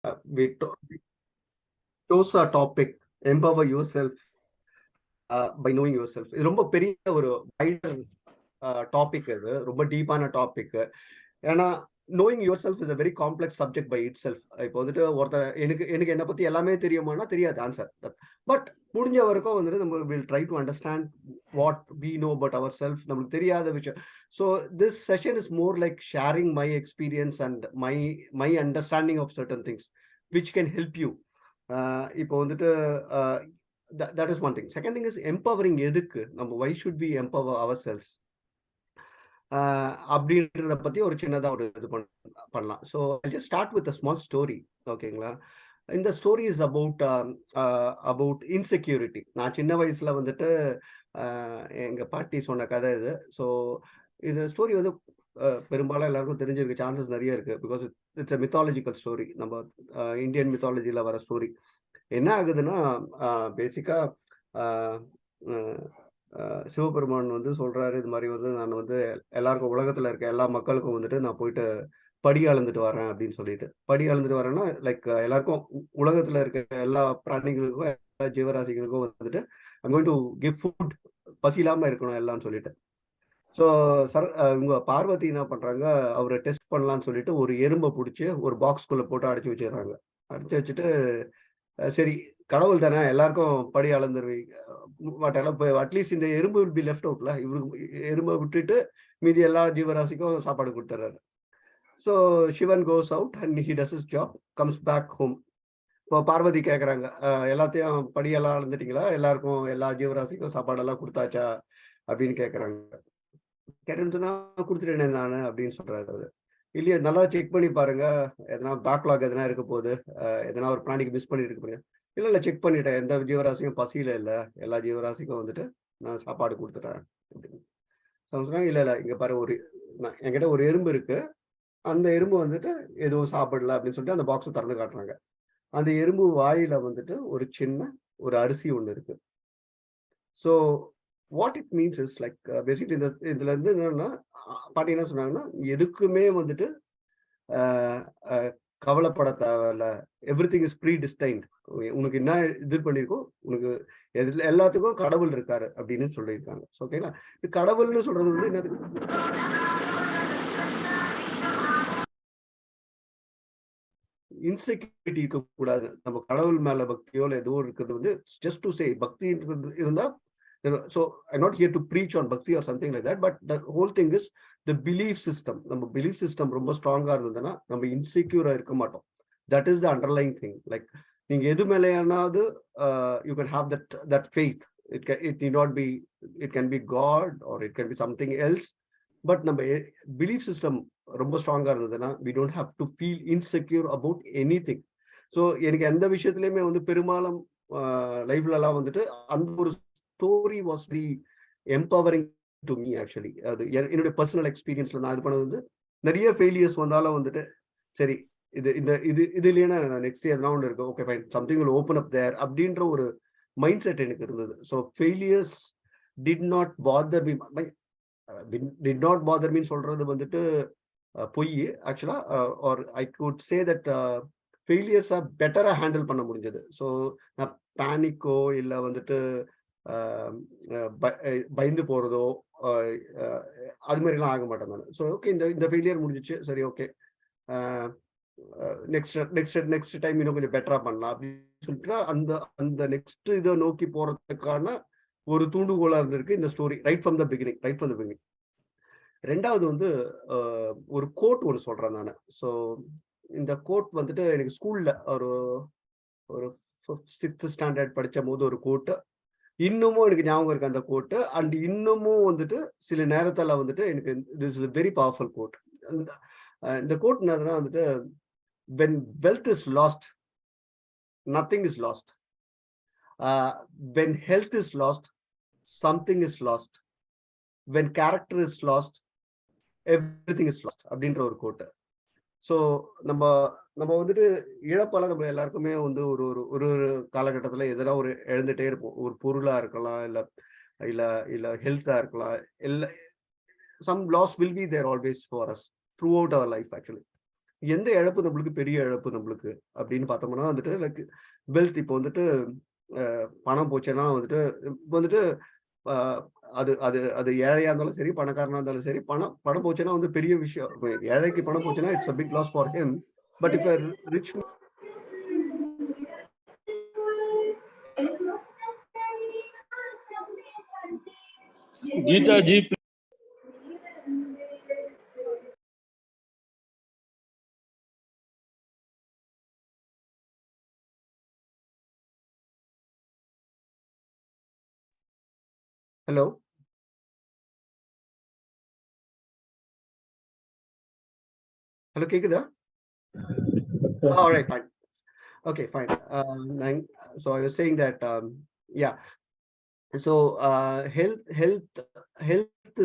We chose a topic, empower yourself by knowing yourself. இது ரொம்ப பெரிய ஒரு வைடர் டாபிக், இது ரொம்ப டீப்பான டாபிக். ஏன்னா knowing yourself is a very complex subject by itself. இப்போ வந்துட்டு ஒருத்தர் எனக்கு எனக்கு என்னை பத்தி எல்லாமே தெரியுமானா தெரியாது ஆன்சர். பட் முடிஞ்ச வரைக்கும் வந்துட்டு நம்ம will try to understand what we know about our self, நமக்கு தெரியாத விஷயம். So this session is more like sharing my experience and my understanding of certain things which can help you. இப்போ வந்துட்டு that is one thing. Second thing is empowering. எதுக்கு நம்ம why should we empower ourselves அப்படின்றத பத்தி ஒரு சின்னதா ஒரு இது பண்ணலாம். So I just start with a small story. ஓகேங்களா? இந்த ஸ்டோரி இஸ் அபவுட் இன்செக்யூரிட்டி. நான் சின்ன வயசுல வந்துட்டு எங்க பாட்டி சொன்ன கதை இது. ஸோ இந்த ஸ்டோரி வந்து பெரும்பாலும் எல்லாருக்கும் தெரிஞ்சிருக்க சான்சஸ் நிறைய இருக்கு. Because it's a mythological story. நம்ம இந்தியன் மித்தாலஜில வர ஸ்டோரி. என்ன ஆகுதுன்னா, பேசிக்கா சிவபெருமான் வந்து சொல்றாரு, இது மாதிரி வந்து நான் வந்து எல்லாருக்கும் உலகத்துல இருக்க எல்லா மக்களுக்கும் வந்துட்டு நான் போயிட்டு படி அளந்துட்டு வரேன் அப்படின்னு சொல்லிட்டு. படி அளந்துட்டு வரேன்னா லைக் எல்லாருக்கும் உலகத்துல இருக்க எல்லா பிராணிகளுக்கும் எல்லா ஜீவராசிகளுக்கும் வந்துட்டு I'm going to give food, பசி இல்லாம இருக்கணும் எல்லாம்னு சொல்லிட்டு. ஸோ இவங்க பார்வதி என்ன பண்றாங்க, அவரை டெஸ்ட் பண்ணலாம்னு சொல்லிட்டு ஒரு எறும்பை பிடிச்சி ஒரு பாக்ஸ்குள்ள போட்டு அடைச்சி வச்சிடுறாங்க. அடைச்சி வச்சுட்டு சரி கடவுள் தானே எல்லாருக்கும் படி அளந்துருவீங்க, பட் அட்லீஸ்ட் இந்த எறும்பு வில் பி லெஃப்ட் அவுட்ல, இவருக்கு எறும்பை விட்டுட்டு மீதி எல்லா ஜீவராசிக்கும் சாப்பாடு கொடுத்துறாரு. So Shiva goes out and he does his job, comes back home. இப்போ பார்வதி கேட்குறாங்க, எல்லாத்தையும் படியெல்லாம் அளந்துட்டீங்களா, எல்லாருக்கும் எல்லா ஜீவராசிக்கும் சாப்பாடெல்லாம் கொடுத்தாச்சா அப்படின்னு கேட்குறாங்க. கேட்டேன்னு சொன்னா கொடுத்துட்டேனே நான் அப்படின்னு சொல்றாரு அவரு. இல்லையா, நல்லா செக் பண்ணி பாருங்க, எதனா பேக்லாக் எதனா இருக்க போகுது, எதனா ஒரு பிராணிக்கு மிஸ் பண்ணி இருக்க போறீங்க. இல்லை செக் பண்ணிட்டேன், எந்த ஜீவராசியும் பசியில இல்லை, எல்லா ஜீவராசிக்கும் வந்துட்டு நான் சாப்பாடு கொடுத்துட்டேன் அப்படின்னு சொன்னாங்க. இல்லை இங்க பாரு, என்கிட்ட ஒரு எறும்பு இருக்கு, அந்த எறும்பு வந்துட்டு எதுவும் சாப்பிடல அப்படின்னு சொல்லிட்டு அந்த பாக்ஸை திறந்து காட்டுறாங்க. அந்த எறும்பு வாயில வந்துட்டு ஒரு சின்ன ஒரு அரிசி ஒண்ணு இருக்கு. So what it means is like basically இதுல இருந்து என்னன்னா, பாட்டி என்ன சொன்னாங்கன்னா, எதுக்குமே வந்துட்டு கவலைப்பட தேவையில்ல, எவ்ரிதிங் இஸ் ப்ரீ டிஸ்டைன்ட். உனக்கு என்ன இது பண்ணிருக்கோ, உனக்கு எல்லாத்துக்கும் கடவுள் இருக்காரு அப்படின்னு சொல்லியிருக்காங்க. ஓகேங்களா? இது கடவுள்னு சொல்றது வந்து என்னது, இன்செக்யூரிட்டி இருக்கக்கூடாது. நம்ம கடவுள் மேல பக்தியோ இல்லை ஏதோ இருக்கிறது வந்து ஜஸ்ட் டு சே பக்தி இருந்தா. So I'm not here to preach on bhakti or something like that, but the whole thing is the belief system. நம்ம belief system ரொம்ப ஸ்ட்ராங்கா இருந்ததுன்னா நம்ம இன்செக்யூரா இருக்க மாட்டோம். That is the underlying thing. Like நீங்க எது மேலேயானாவது you can have that faith. It need not be, it can be God or it can be something else. But நம்ம பிலீஃப் சிஸ்டம் ரொம்ப ஸ்ட்ராங்கா இருந்ததுன்னா we don't have to feel insecure about anything. So எனக்கு எந்த விஷயத்துலையுமே வந்து பெரும்பாலும் லைஃப்லலாம் வந்துட்டு அந்த ஒரு story was very empowering to me actually. அது என்னுடைய பர்சனல் எக்ஸ்பீரியன்ஸ்ல நான் இது பண்ணது வந்து நிறைய ஃபெயிலியர்ஸ் வந்தாலும் வந்துட்டு சரி இது இந்த இது இதுலயே நெக்ஸ்ட் எதனா ஒன்று இருக்கு, okay fine, something will open up there அப்படின்ற ஒரு மைண்ட் செட் எனக்கு இருந்தது. So failures did not bother me. Did not bother mean சொல்றது வந்துட்டு பொய் ஆக்சுவலா. Or I could say that ஃபெயிலியர்ஸை பெட்டரா ஹேண்டில் பண்ண முடிஞ்சது. ஸோ நான் பேனிக்கோ இல்லை வந்துட்டு பயந்து போறதோ அது மாதிரிலாம் ஆக மாட்டேன் நான். ஸோ ஓகே, இந்த ஃபெயிலியர் முடிஞ்சிச்சு, சரி ஓகே, நெக்ஸ்ட் டைம் இன்னும் கொஞ்சம் பெட்டரா பண்ணலாம் அப்படின்னு சொல்லிட்டு அந்த அந்த நெக்ஸ்ட் இதை நோக்கி போறதுக்கான ஒரு தூண்டுகோலா இருந்திருக்கு இந்த story right from the beginning. ரெண்டாவது வந்து ஒரு கோட் ஒன்று சொல்றேன் நான். ஸோ இந்த கோட் வந்துட்டு எனக்கு ஸ்கூல்ல ஒரு 6th ஸ்டாண்டர்ட் படிச்ச போது ஒரு கோட்டு இன்னமும் எனக்கு ஞாபகம் இருக்கு அந்த கோட்டு. அண்ட் இன்னமும் வந்துட்டு சில நேரத்துல வந்துட்டு எனக்கு this is very powerful quote. இந்த கோட் என்னதுன்னா வந்துட்டு, when wealth is lost, nothing is lost. When health is lost, something is lost. When character is lost, everything is lost அப்படின்ற ஒரு கோட்டு. ஸோ நம்ம வந்துட்டு இழப்பால நம்ம எல்லாருக்குமே வந்து ஒரு ஒரு ஒரு காலகட்டத்துல எதனா ஒரு இழந்துட்டே இருப்போம். ஒரு பொருளா இருக்கலாம், இல்ல இல்ல இல்ல ஹெல்த்தா இருக்கலாம், இல்ல some loss will be there always for us throughout our life actually. எந்த இழப்பு நம்மளுக்கு பெரிய இழப்பு நம்மளுக்கு அப்படின்னு பார்த்தோம்னா வந்துட்டு லைக் வெல்த். இப்போ வந்துட்டு பணம் போச்சுன்னா வந்துட்டு வந்துட்டு அது அது அது ஏழையா இருந்தாலும் சரி, பணக்காரனா இருந்தாலும் சரி, பணம் போச்சுன்னா வந்து பெரிய விஷயம். ஏழைக்கு பணம் போச்சுன்னா it's a big loss for him. But if a rich Geeta ji, hello. Hello, கேக்குதா? All right, fine. Okay, fine. So I was saying that yeah. So health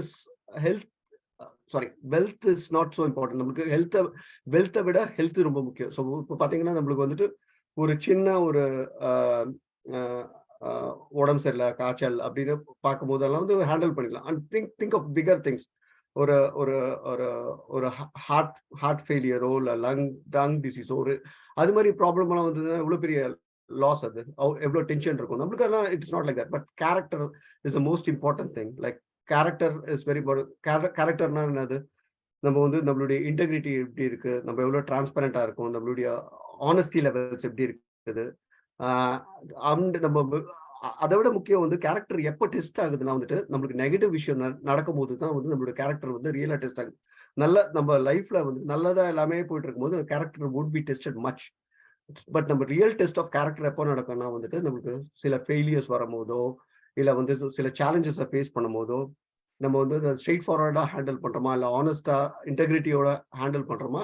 is health. Sorry, wealth is not so important. நமக்கு வெல்த்தை விட health ரொம்ப முக்கியம். So இப்போ பார்த்தீங்கன்னா நம்மளுக்கு வந்துட்டு ஒரு சின்ன ஒரு உடம்பு சரியில்லை, காய்ச்சல் அப்படின்னு பார்க்கும் போதெல்லாம் வந்து ஹேண்டில் பண்ணிடலாம். And think of bigger things. ஒரு ஒரு ஒரு ஒரு ஹார்ட் ஃபெயிலியரோ இல்லை லங் டிசீஸோ அது மாதிரி ப்ராப்ளம் எல்லாம் வந்து எவ்வளோ பெரிய லாஸ். அது எவ்வளோ டென்ஷன் இருக்கும் நம்மளுக்கு. எல்லாம் it's not like that. But character is the most important thing. Like character is very கேரக்டர்னா என்னது? நம்ம வந்து நம்மளுடைய இன்டெகிரிட்டி எப்படி இருக்கு, நம்ம எவ்வளவு டிரான்ஸ்பரண்டா இருக்கும், நம்மளுடைய ஆனஸ்டி லெவல்ஸ் எப்படி இருக்குது. நம்ம அதை விட முக்கியம் வந்து கேரக்டர் எப்போ டெஸ்ட் ஆகுதுன்னா வந்துட்டு நம்மளுக்கு நெகட்டிவ் விஷயம் நடக்கும் போது தான் வந்து நம்மளுடைய கேரக்டர் வந்து ரியலா டெஸ்ட் ஆகுது. நம்ம லைஃப்ல வந்து நல்லதா எல்லாமே போயிட்டு இருக்கும்போது character would be tested much. But நம்ம ரியல் டெஸ்ட் ஆஃப் கேரக்டர் எப்போ நடக்கும்னா வந்துட்டு நம்மளுக்கு சில ஃபெயிலியர்ஸ் வரும்போதோ இல்லை வந்து சில சேலஞ்சஸை ஃபேஸ் பண்ணும் போதோ நம்ம வந்து அதை ஸ்ட்ரெயிட் ஃபார்வர்டாக ஹேண்டில் பண்ணுறோமா, இல்லை ஆனஸ்டா இன்டெகிரிட்டியோட ஹேண்டில் பண்ணுறோமா,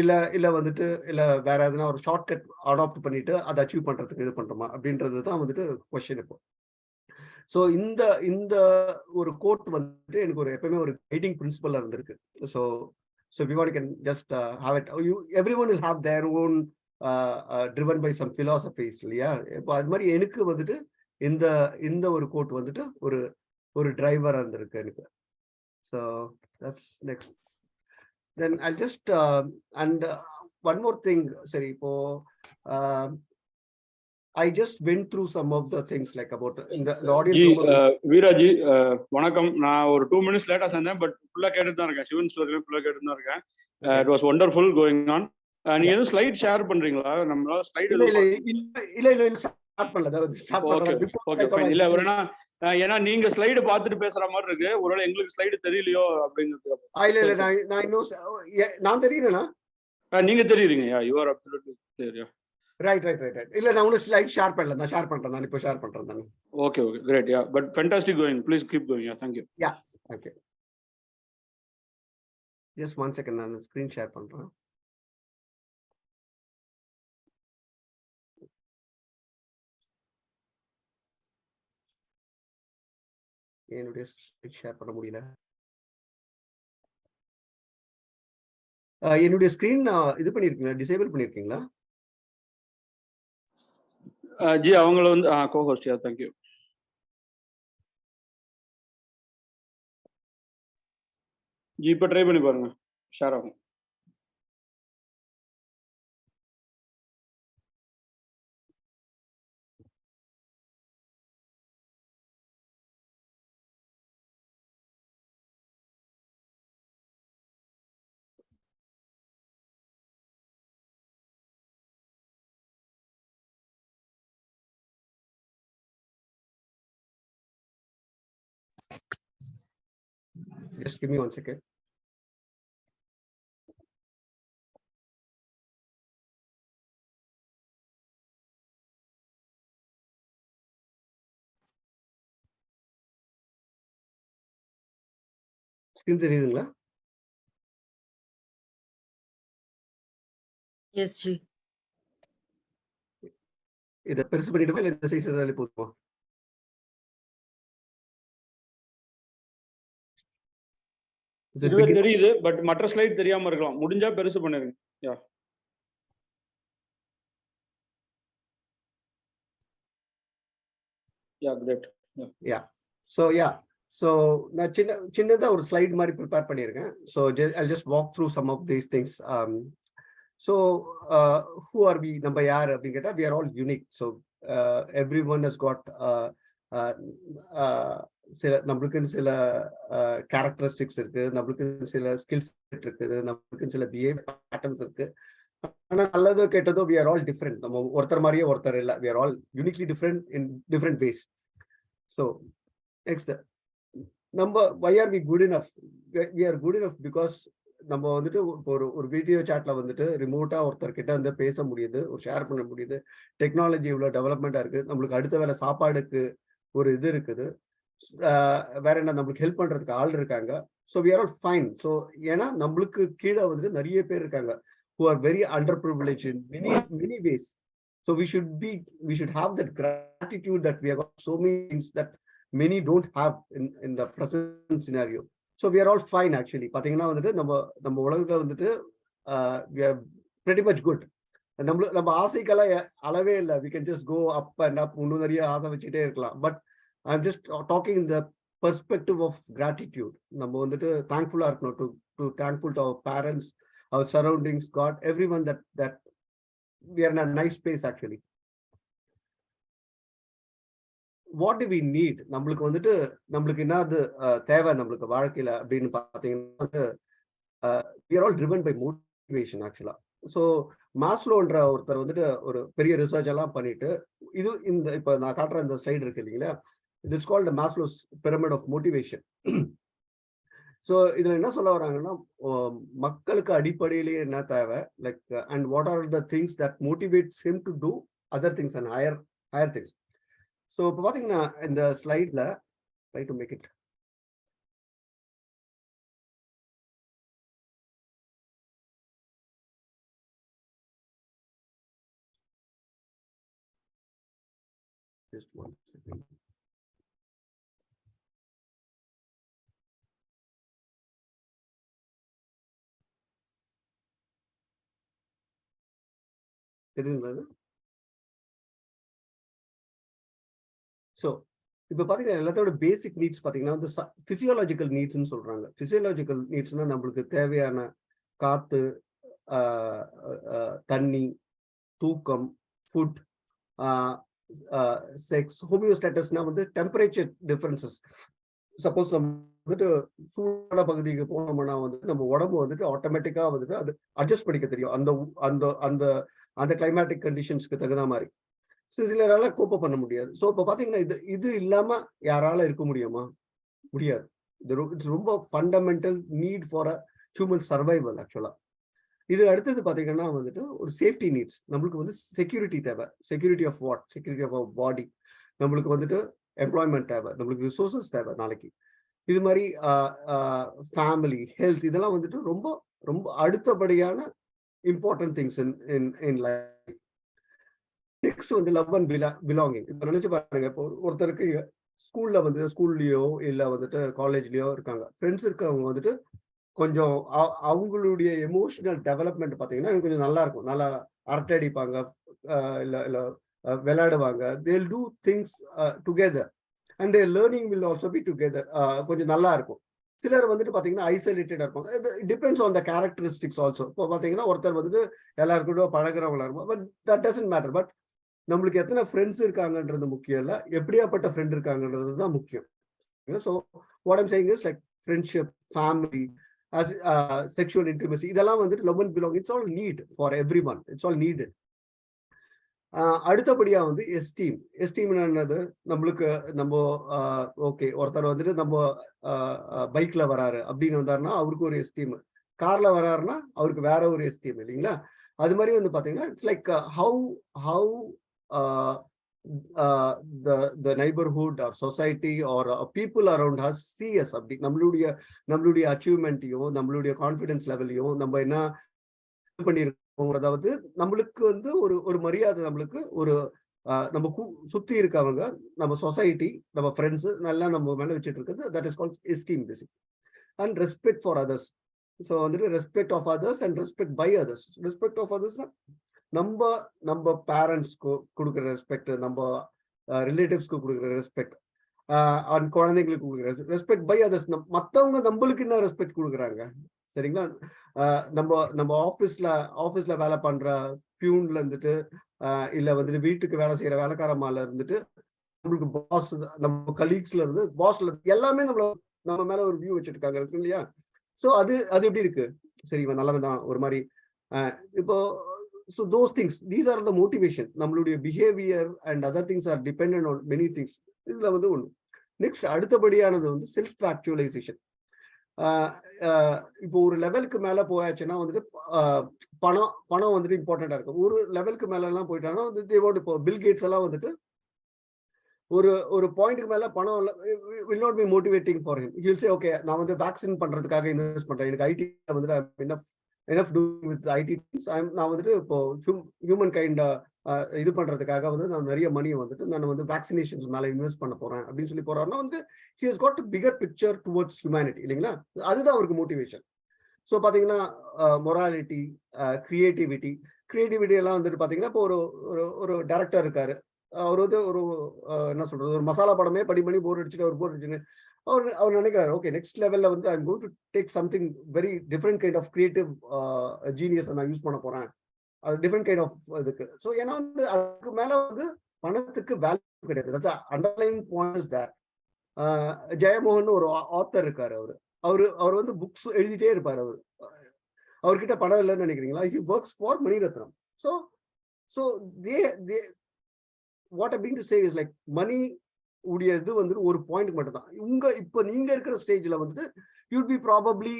இல்லை வந்துட்டு இல்லை வேற எதுனா ஒரு ஷார்ட் கட் அடாப்ட் பண்ணிட்டு அதை அச்சீவ் பண்ணுறதுக்கு இது பண்ணுறோமா அப்படின்றது தான் வந்துட்டு கொஸ்டின் இப்போ. ஸோ இந்த இந்த ஒரு கோட் வந்துட்டு எனக்கு ஒரு எப்பவுமே ஒரு கைடிங் பிரின்சிபலாக இருந்திருக்கு. So so everyone can just have it. Everyone will have their own driven by some philosophies இல்லையா? இப்போ அது மாதிரி எனக்கு வந்துட்டு இந்த இந்த ஒரு கோட் வந்துட்டு ஒரு டிரைவரா இருந்திருக்கு எனக்கு. So that's next. Then I just and one more thing. சரி, இப்போ I just went through some of the things like about in the audience. வீராஜி வணக்கம். நான் ஒரு 2 minutes லேட்டா சேர்ந்தேன், பட் ஃபுல்லா கேட்டுட்டு தான் இருக்கேன். சிவன் ஸ்டோரியில ஃபுல்லா கேட்டுட்டு தான் இருக்கேன். It was wonderful going on. நீங்க எதுவும் ஸ்லைட் ஷேர் பண்றீங்களா? நம்மளால ஸ்லைட் இல்ல ஸ்டார்ட் பண்ணல. Okay fine. இல்ல வரேனா ஏன்னா நீங்க ஸ்லைடு பார்த்துட்டு பேசுற மாதிரி இருக்கு. ஒருவேளை எங்களுக்கு ஸ்லைடு தெரியலையோ அப்படிங்கிறது. இல்ல நான் இன்னும் நான் தெரியலனா நீங்க தெரியுறீங்க. You are absolutely clear. Right. இல்ல நான் ஒன்னும் ஸ்லைட் ஷேர் பண்ணல. நான் ஷேர் பண்றேன். நான் இப்போ ஷேர் பண்றேன் நான். Okay great. But fantastic going. Please keep going. thank you. Okay. Just 1 second. நான் ஸ்கிரீன் ஷேர் பண்றேன். என்னுடைய ஸ்கிரீன் ஷேர் பண்ண முடியல. என்னுடைய ஸ்கிரீன் இது பண்ணிருக்கீங்களா? டிசேபிள் பண்ணிருக்கீங்களா? ஜி அவங்கள வந்து கோ-ஹோஸ்ட். thank you. ஜி இப்போ ட்ரை பண்ணி பாருங்க, ஷேர் ஆகும். Just give me 1 second. Screen தெரியுதுங்களா? எஸ் ஜி. இத பெருசு பண்ணிடுமா இல்ல இந்த சைஸ் இருந்தாலே போதுமா? இதுவே தெரியுது, பட் மற்ற ஸ்லைட் தெரியாம இருக்கலாம். முடிஞ்சா பெருசு பண்ணிருங்க. கிரேட். ஸோ நான் சின்னதா ஒரு ஸ்லைட் மாதிரி ப்ரிப்பேர் பண்ணியிருக்கேன். So I just walk through some of these things. So who are we, நம்ம யார் அப்படின்னு கேட்டால் we are all unique. So everyone has got சில நம்மளுக்குன்னு சில கேரக்டரிஸ்டிக்ஸ் இருக்கு, நம்மளுக்கு சில ஸ்கில்ஸ் இருக்குது, நம்மளுக்கு சில பிஹேவியர் பேட்டர்ன்ஸ் இருக்கு. ஆனா நல்லதோ கெட்டதோ வி ஆர் ஆல் டிஃப்ரெண்ட். நம்ம ஒருத்தர் மாதிரியே ஒருத்தர் இல்லை, we are all uniquely different in different ways. So next, நம்ம why are we good enough? We are good enough because நம்ம வந்துட்டு ஒரு வீடியோ சாட்ல வந்துட்டு ரிமோட்டா ஒருத்தர் கிட்ட வந்து பேச முடியுது, ஒரு ஷேர் பண்ண முடியுது. டெக்னாலஜி இவ்வளவு டெவலப்மெண்டா இருக்கு, நம்மளுக்கு அடுத்த வேலை சாப்பாடுக்கு ஒரு இது இருக்குது, வேற என்ன, நம்மளுக்கு ஹெல்ப் பண்றதுக்கு ஆள் இருக்காங்க. So we are all fine. So ஏன்னா நம்மளுக்கு கீழே வந்துட்டு நிறைய பேர் இருக்காங்க who are very underprivileged in many ways. So we should have that gratitude that we have got so many things that many don't have in the present scenario. So we are all fine actually. பாத்தீங்கன்னா வந்துட்டு நம்ம உலகத்துல வந்துட்டு we are pretty much good. நம்ம ஆசைக்கெல்லாம் அளவே இல்லை. we can just go up and up. இன்னும் நிறைய ஆசை வச்சுட்டே இருக்கலாம். But I'm just talking in the perspective of gratitude. நம்ம வந்துட்டு thankful இருக்கணும், to thankful to our parents, our surroundings, God, everyone that we are in a nice place actually. What do we need? நம்மளுக்கு வந்துட்டு நம்மளுக்கு என்னது தேவை நம்மளுக்கு வாழ்க்கையில அப்படின்னு பாத்தீங்கன்னா we are all driven by motivation actually. So மாஸ்லோன்ற ஒருத்தர் வந்துட்டு ஒரு பெரிய ரிசர்ச் எல்லாம் பண்ணிட்டு இந்த இப்ப நான் காட்டுற இந்த ஸ்லைடு இருக்கு இல்லைங்களா, it is called the Maslow's pyramid of motivation. So இதுல என்ன சொல்ல வராங்கன்னா, மக்களுக்கு அடிப்படையிலேயே என்ன தேவை, like and what are the things that motivates him to do other things and higher things. So இப்போ பார்த்தீங்கன்னா இந்த ஸ்லைட்ல try to make it just one second. தெரியுங்களா? ஸோ இப்போ பார்த்தீங்கன்னா எல்லாத்தோட பேசிக் நீட்ஸ் பார்த்தீங்கன்னா வந்து ஃபிசியாலஜிக்கல் நீட்ஸ்ன்னு சொல்றாங்க. ஃபிசியாலஜிக்கல் நீட்ஸ்னா நம்மளுக்கு தேவையான காத்து, தண்ணி, தூக்கம், ஃபுட், செக்ஸ். ஹோமியோஸ்டாட்டஸ்னா வந்து டெம்பரேச்சர் டிஃபரன்சஸ். சப்போஸ் நம்ம வந்துட்டு சூடான பகுதிக்கு போனோம்னா வந்து நம்ம உடம்பு வந்துட்டு ஆட்டோமேட்டிக்கா வந்துட்டு அது அட்ஜஸ்ட் பண்ணிக்க தெரியும் அந்த அந்த அந்த அந்த கிளைமேட்டிக் கண்டிஷன்ஸ்க்கு தகுந்த மாதிரி. சிலரால கோப்ப பண்ண முடியாது. ஸோ இப்போ பார்த்தீங்கன்னா இது இல்லாம யாரால இருக்க முடியுமா? முடியாது. இட்ஸ் ரொம்ப fundamental need for a human survival ஆக்சுவலா. இது அடுத்தது பார்த்தீங்கன்னா வந்துட்டு ஒரு சேஃப்டி நீட்ஸ். நம்மளுக்கு வந்து செக்யூரிட்டி தேவை. Security of what? Security of our body. நம்மளுக்கு வந்துட்டு எம்ப்ளாய்மெண்ட் தேவை, நம்மளுக்கு ரிசோர்சஸ் தேவை நாளைக்கு. இது மாதிரி ஃபேமிலி, ஹெல்த், இதெல்லாம் வந்துட்டு ரொம்ப ரொம்ப அடுத்தபடியான important things in life. Next வந்து லவ் அண்ட் பிலாங்கிங். இப்போ நினைச்சு பாருங்க, இப்போ ஒருத்தருக்கு ஸ்கூல்ல வந்து ஸ்கூல்லயோ இல்லை வந்துட்டு காலேஜ்லயோ இருக்காங்க, ஃப்ரெண்ட்ஸ் இருக்கவங்க வந்துட்டு கொஞ்சம் அவங்களுடைய எமோஷனல் டெவலப்மெண்ட் பார்த்தீங்கன்னா கொஞ்சம் நல்லா இருக்கும். நல்லா அரட்டை அடிப்பாங்க, இல்லை விளையாடுவாங்க. They'll do things together and their learning will also be together. கொஞ்சம் நல்லா இருக்கும். சிலர் வந்துட்டு பார்த்தீங்கன்னா ஐசோலேட்டடா இருப்பாங்க. Depends on the characteristics also. இப்போ பார்த்தீங்கன்னா ஒருத்தர் வந்துட்டு எல்லாருக்கூட பழகிறவங்களா இருக்கும், but that doesn't matter. But நம்மளுக்கு எத்தனை ஃப்ரெண்ட்ஸ் இருக்காங்கன்றது முக்கியம் இல்லை, எப்படியாப்பட்ட ஃப்ரெண்ட் இருக்காங்கன்றது தான் முக்கியம். So what I'm saying is like friendship, family, sexual intimacy, இதெல்லாம் வந்துட்டு love and belong. It's all need for every one. It's all needed. அடுத்தபடியா வந்து எஸ்டீம். எஸ்டீம் என்னது? நம்மளுக்கு நம்ம ஓகே, ஒருத்தர் வந்துட்டு நம்ம பைக்ல வராரு அப்படின்னு வந்தாருன்னா அவருக்கு ஒரு எஸ்டீம், கார்ல வராருன்னா அவருக்கு வேற ஒரு எஸ்டீம், இல்லைங்களா? அது மாதிரி வந்து பாத்தீங்கன்னா it's like how the neighborhood or society or people around us see us. அப்படி நம்மளுடைய அச்சீவ்மெண்ட்டையும் நம்மளுடைய கான்ஃபிடன்ஸ் லெவலையும் நம்ம என்ன பண்ணிருக்கோங்கிறதாவது நம்மளுக்கு வந்து ஒரு மரியாதை, நம்மளுக்கு ஒரு நம்ம சுத்தி இருக்கவங்க, நம்ம சொசைட்டி, நம்ம ஃப்ரெண்ட்ஸ் நல்லா நம்ம மேல வச்சுட்டு இருக்கிறது, that is called esteem basic. And respect for others. So வந்துட்டு respect of others and respect by others. Respect of அதர்ஸ்னா நம்ம பேரண்ட்ஸ்க்கு கொடுக்குற ரெஸ்பெக்ட், நம்ம ரிலேட்டிவ்ஸ்க்கு கொடுக்குற ரெஸ்பெக்ட், அண்ட் குழந்தைங்களுக்கு கொடுக்குற ரெஸ்பெக்ட் பை அதர்ஸ். மற்றவங்க நம்மளுக்கு என்ன ரெஸ்பெக்ட் கொடுக்குறாங்க, சரிங்களா? நம்ம நம்ம ஆஃபீஸ்ல வேலை பண்ற பியூன்ல இருந்துட்டு, இல்ல வந்துட்டு வீட்டுக்கு வேலை செய்யற வேலைக்காரம்மால இருந்துட்டு, நம்மளுக்கு பாஸ், நம்ம கலீக்ஸ்ல இருந்து பாஸ்ல எல்லாமே நம்ம மேல ஒரு வியூ வச்சிருக்காங்க இருக்கு இல்லையா? சோ அது அது எப்படி இருக்கு? சரி இவன் நல்லவன் தான் ஒரு மாரி. இப்போ so those things these are the motivation. நம்மளுடைய behaviour and other things are dependent on many things. இதுல வந்து ஒண்ணு. நெக்ஸ்ட் அடுத்தபடியானது வந்து செல்ஃப் ஆக்சுவலைசேஷன். இப்போ ஒரு லெவலுக்கு மேல போயாச்சுன்னா வந்துட்டு பணம் பணம் வந்துட்டு இம்பார்ட்டண்டா இருக்கும். ஒரு லெவலுக்கு மேல எல்லாம் போயிட்டாங்கன்னா வந்து இப்போ பில் கேட்ஸ் எல்லாம் வந்துட்டு ஒரு ஒரு பாயிண்ட்க்கு மேல பணம் will not be motivating for him. He will say okay நான் வந்து வேக்சின் பண்றதுக்காக இன்வெஸ்ட் பண்றேன். எனக்கு ஐடி வந்துட்டு enough doing with IT things. நான் வந்துட்டு இப்போ ஹியூமன் கைண்ட இது பண்றதுக்காக வந்து நான் நிறைய மணியை வந்துட்டு நான் வந்து வேக்சினேஷன்ஸ் மேல இன்வெஸ்ட் பண்ண போறேன் அப்படின்னு சொல்லி போறாருன்னா வந்து he has got bigger picture towards humanity இல்லைங்களா? அதுதான் அவருக்கு மோட்டிவேஷன். ஸோ பாத்தீங்கன்னா மொராலிட்டி, கிரியேட்டிவிட்டி எல்லாம் வந்துட்டு பாத்தீங்கன்னா இப்போ ஒரு ஒரு டைரக்டர் இருக்காரு. அவர் வந்து ஒரு என்ன சொல்றது, ஒரு மசாலா படமே பண்ணி போர் அடிச்சுட்டு அவர் நினைக்கிறாரு ஓகே நெக்ஸ்ட் லெவல்ல வந்து I am going to take something very different kind of creative genius நான் யூஸ் பண்ண போறேன். அது டிஃபரெண்ட் கைண்ட் ஆஃப் இதுக்கு. ஸோ ஏன்னா வந்து அதுக்கு மேல வந்து பணத்துக்கு வேல்யூ கிடையாது. Underlying point is that. Jeyamohan ஒரு ஆத்தர் இருக்காரு. அவர் வந்து புக்ஸ் எழுதிட்டே இருப்பாரு. அவர்கிட்ட பணம் இல்லைன்னு நினைக்கிறீங்களா? He works for Mani Ratnam. So so they what I mean to say is like money உடைய இது வந்து ஒரு பாயிண்ட் மட்டும் தான். இப்போ நீங்க இருக்கிற ஸ்டேஜ்ல வந்துட்டு யூ பி ப்ராபப்ளி